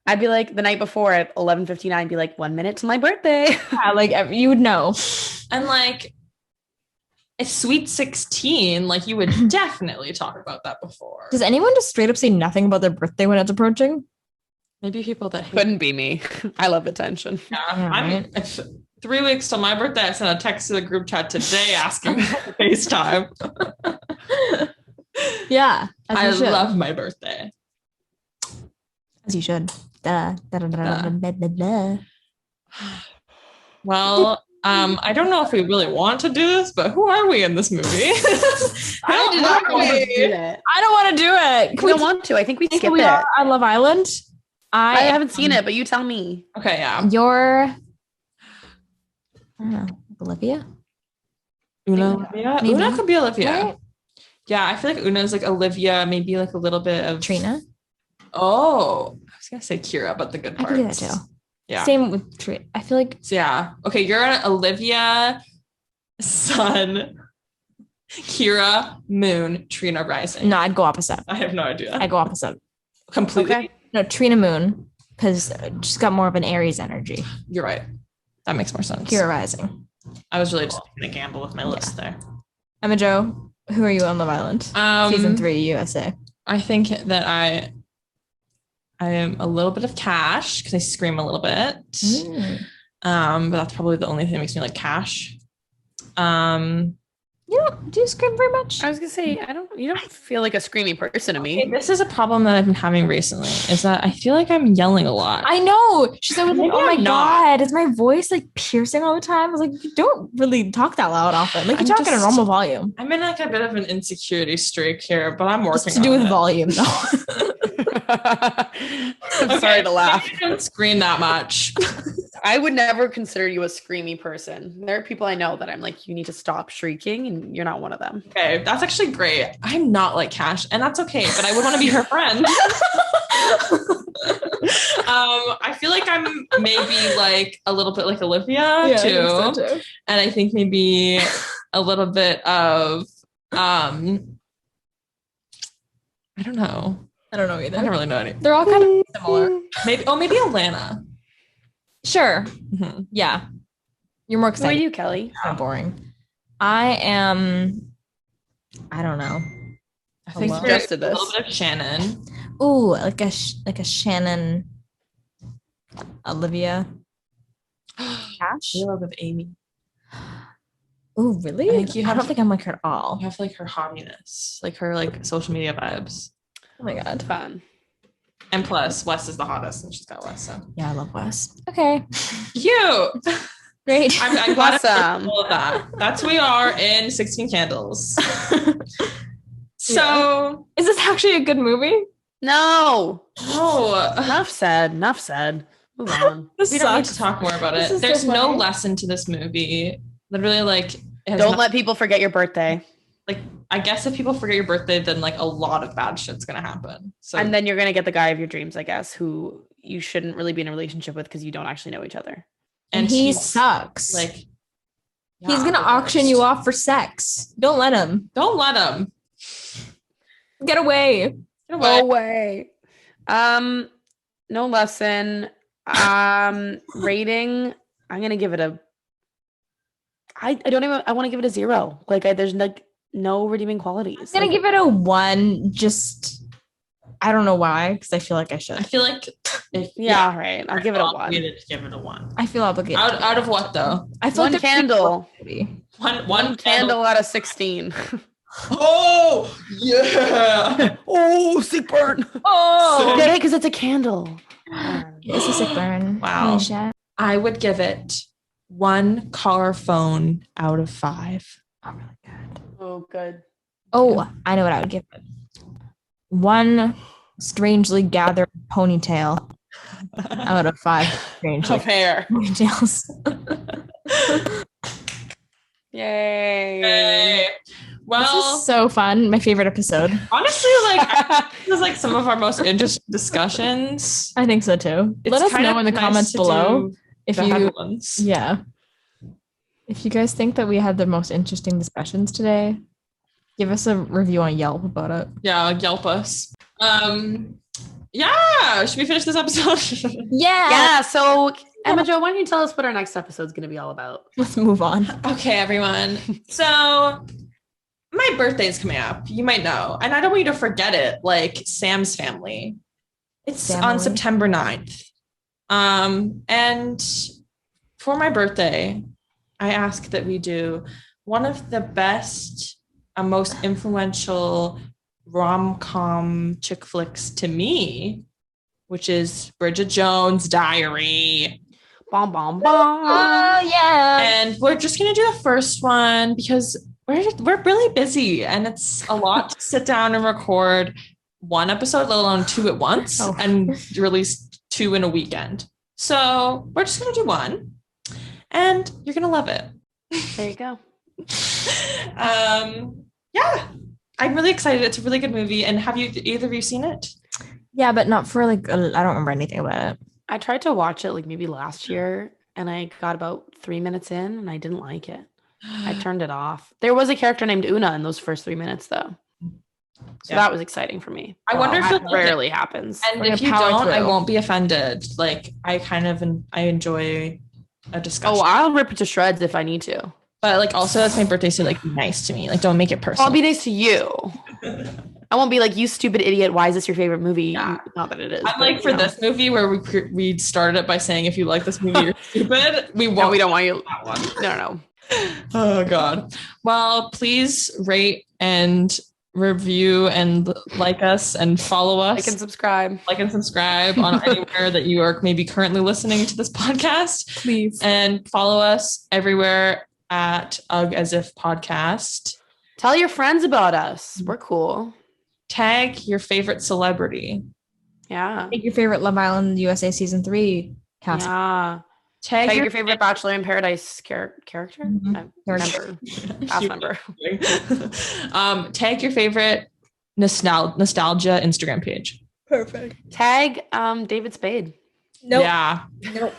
I'd be like the night before at 11:59, be like 1 minute to my birthday. Yeah, like you would know. And like a sweet 16, like you would definitely talk about that before. Does anyone just straight up say nothing about their birthday when it's approaching? Maybe people that hate Couldn't be me. I love attention. I'm 3 weeks till my birthday. I sent a text to the group chat today asking for FaceTime. Yeah. As I you should. love my birthday. As you should. Da, da, da, da, da, da, da, da. Well, I don't know if we really want to do this, but who are we in this movie? I don't want to do it. I don't want to do it. We don't want to. I think we skip we it. are on Love Island. I haven't seen it, but you tell me. Okay, yeah. You're, I don't know, Olivia? Una could be Olivia. Right? Yeah, I feel like Una's like Olivia, maybe like a little bit of Trina? Oh, I was gonna say Kira, but the good I parts. can do that too. Yeah. Same with Trina. I feel like. So yeah. Okay, you're an Olivia, Sun, Kira, Moon, Trina, Rising. No, I'd go opposite. I have no idea. I'd go opposite. Completely. Okay. No, Trina Moon, because she's got more of an Aries energy. You're right. That makes more sense. Kira Rising. I was really just taking a gamble with my list there. Emma Jo, who are you on Love Island? Season 3, USA. I think that I am a little bit of Cash because I scream a little bit. But that's probably the only thing that makes me like Cash. Do you scream very much? I was gonna say, you don't feel like a screamy person to me. Okay, this is a problem that I've been having recently, is that I feel like I'm yelling a lot. I know. She's always like, Maybe oh my I'm not. God, is my voice like piercing all the time? I was like, you don't really talk that loud often. Like, you I'm talk at a just- normal volume. I'm in like a bit of an insecurity streak here, but I'm working Just to do on with it. volume, though. I'm sorry to laugh. Maybe I don't scream that much. I would never consider you a screamy person. There are people I know that I'm like, you need to stop shrieking, and you're not one of them. Okay, that's actually great. I'm not like Cash, and that's okay, but I would want to be her friend. I feel like I'm maybe like a little bit like Olivia too. And I think maybe a little bit of I don't know. I don't know either. I don't really know any. They're all kind of similar. Maybe Alana. Sure. Mhm. Yeah. You're more Who are excited. you, Kelly? Kind of boring. I am. I don't know. I think Hello? you're a Suggested this. little bit of Shannon. Ooh, like a Shannon, Olivia, Cash. A little bit of Amy. Ooh, really? I think you I have- don't think I'm like her at all. You have like her hobbyiness, like her like social media vibes. Oh my God. Fun. And plus, Wes is the hottest, and she's got Wes. So Yeah, I love Wes. Okay. cute. Great. I'm glad Awesome. all of that. That's who we are in 16 Candles. So, Is this actually a good movie? No. oh, Enough said. Enough said. Move on. This we don't need sucks. to talk more about This it. is There's so no funny. lesson to this movie. Literally, like, it has Don't no- let people forget your birthday. like. I guess if people forget your birthday, then like a lot of bad shit's gonna happen. So And then you're going to get the guy of your dreams, I guess, who you shouldn't really be in a relationship with because you don't actually know each other. And he he's, sucks. like, he's yeah, gonna the auction worst. you off for sex. Don't let him. Don't let him. Get away. Get away. Go away. No lesson. Rating. I'm gonna give it a. I don't even. I want to give it a 0. Like there's like no redeeming qualities. I'm gonna give it a 1. Just I don't know why, because I feel like I I should. feel like if Yeah, all right. I'll give it a 1. obligated to give it a 1. I feel obligated. Out of what though? I feel One like there's candle. One Candle out of 16. Oh yeah. Oh, sick burn. Oh, Get it? Because it's a candle. it's a sick burn. Wow. Holy shit. I would give it 1 car phone out of 5. Oh, really good. Oh, good. Oh, I know what I would give it. 1 strangely gathered ponytail out of 5 strangely Of hair. ponytails. Yay. Hey. This Well, is so fun. My favorite episode. honestly, like this is like some of our most interesting discussions. I think so too. It's Let us kind know of in the nice comments to below do if the heavy you, ones. yeah, if you guys think that we had the most interesting discussions today. Give us a review on Yelp about it. Yeah, Yelp us. Yeah, should we finish this episode? Yeah. Yeah. So, Emma Jo, why don't you tell us what our next episode is going to be all about? Let's move on. Okay, everyone. So my birthday is coming up. You might know. And I don't want you to forget it, like Sam's family. It's on Family. September 9th. And for my birthday, I ask that we do one of the best, most influential rom-com chick flicks to me, which is Bridget Jones' Diary. Bom, bom, bom. Oh yeah. And we're just gonna do the first one because we're really busy and it's a lot to sit down and record one episode, let alone two at once, and release 2 in a weekend. So we're just gonna do one, and you're gonna love it. There you go. Yeah, I'm really excited. It's a really good movie. And have either of you seen it? Yeah, but not for like I don't remember anything about it. I tried to watch it like maybe last year, and I got about 3 minutes in, and I didn't like it. I turned it off. There was a character named Una in those first 3 minutes, though. So that was exciting for me. I wonder if it rarely happens. And if you don't, I won't be offended. Like I enjoy a discussion. Oh, I'll rip it to shreds if I need to. But like also that's my birthday, so like be nice to me. Like don't make it personal. I'll be nice to you. I won't be like, you stupid idiot, why is this your favorite movie? Yeah. Not that it is. I'm like, for this movie where we started it by saying if you like this movie, you're stupid. We won't. No, we don't want you. That one. No. Oh God. Well, please rate and review and like us and follow us. Like and subscribe on anywhere that you are maybe currently listening to this podcast. Please. And follow us everywhere at ughasifpodcast. Tell your friends about us. We're cool. Tag your favorite celebrity. Yeah. Tag your favorite Love Island USA season 3 cast. Yeah. Tag your favorite Bachelor in Paradise character? Member. Cast member. Tag your favorite nostalgia Instagram page. Perfect. Tag David Spade. Nope. Yeah. Nope.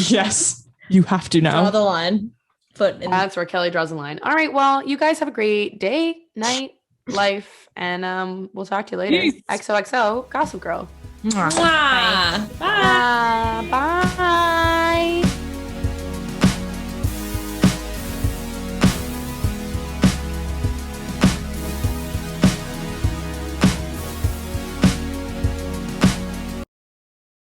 Yes. You have to know. Draw the line. That's where Kelly draws the line. All right. Well, you guys have a great day, night, life, and we'll talk to you later. Peace. XOXO, Gossip Girl. Mwah.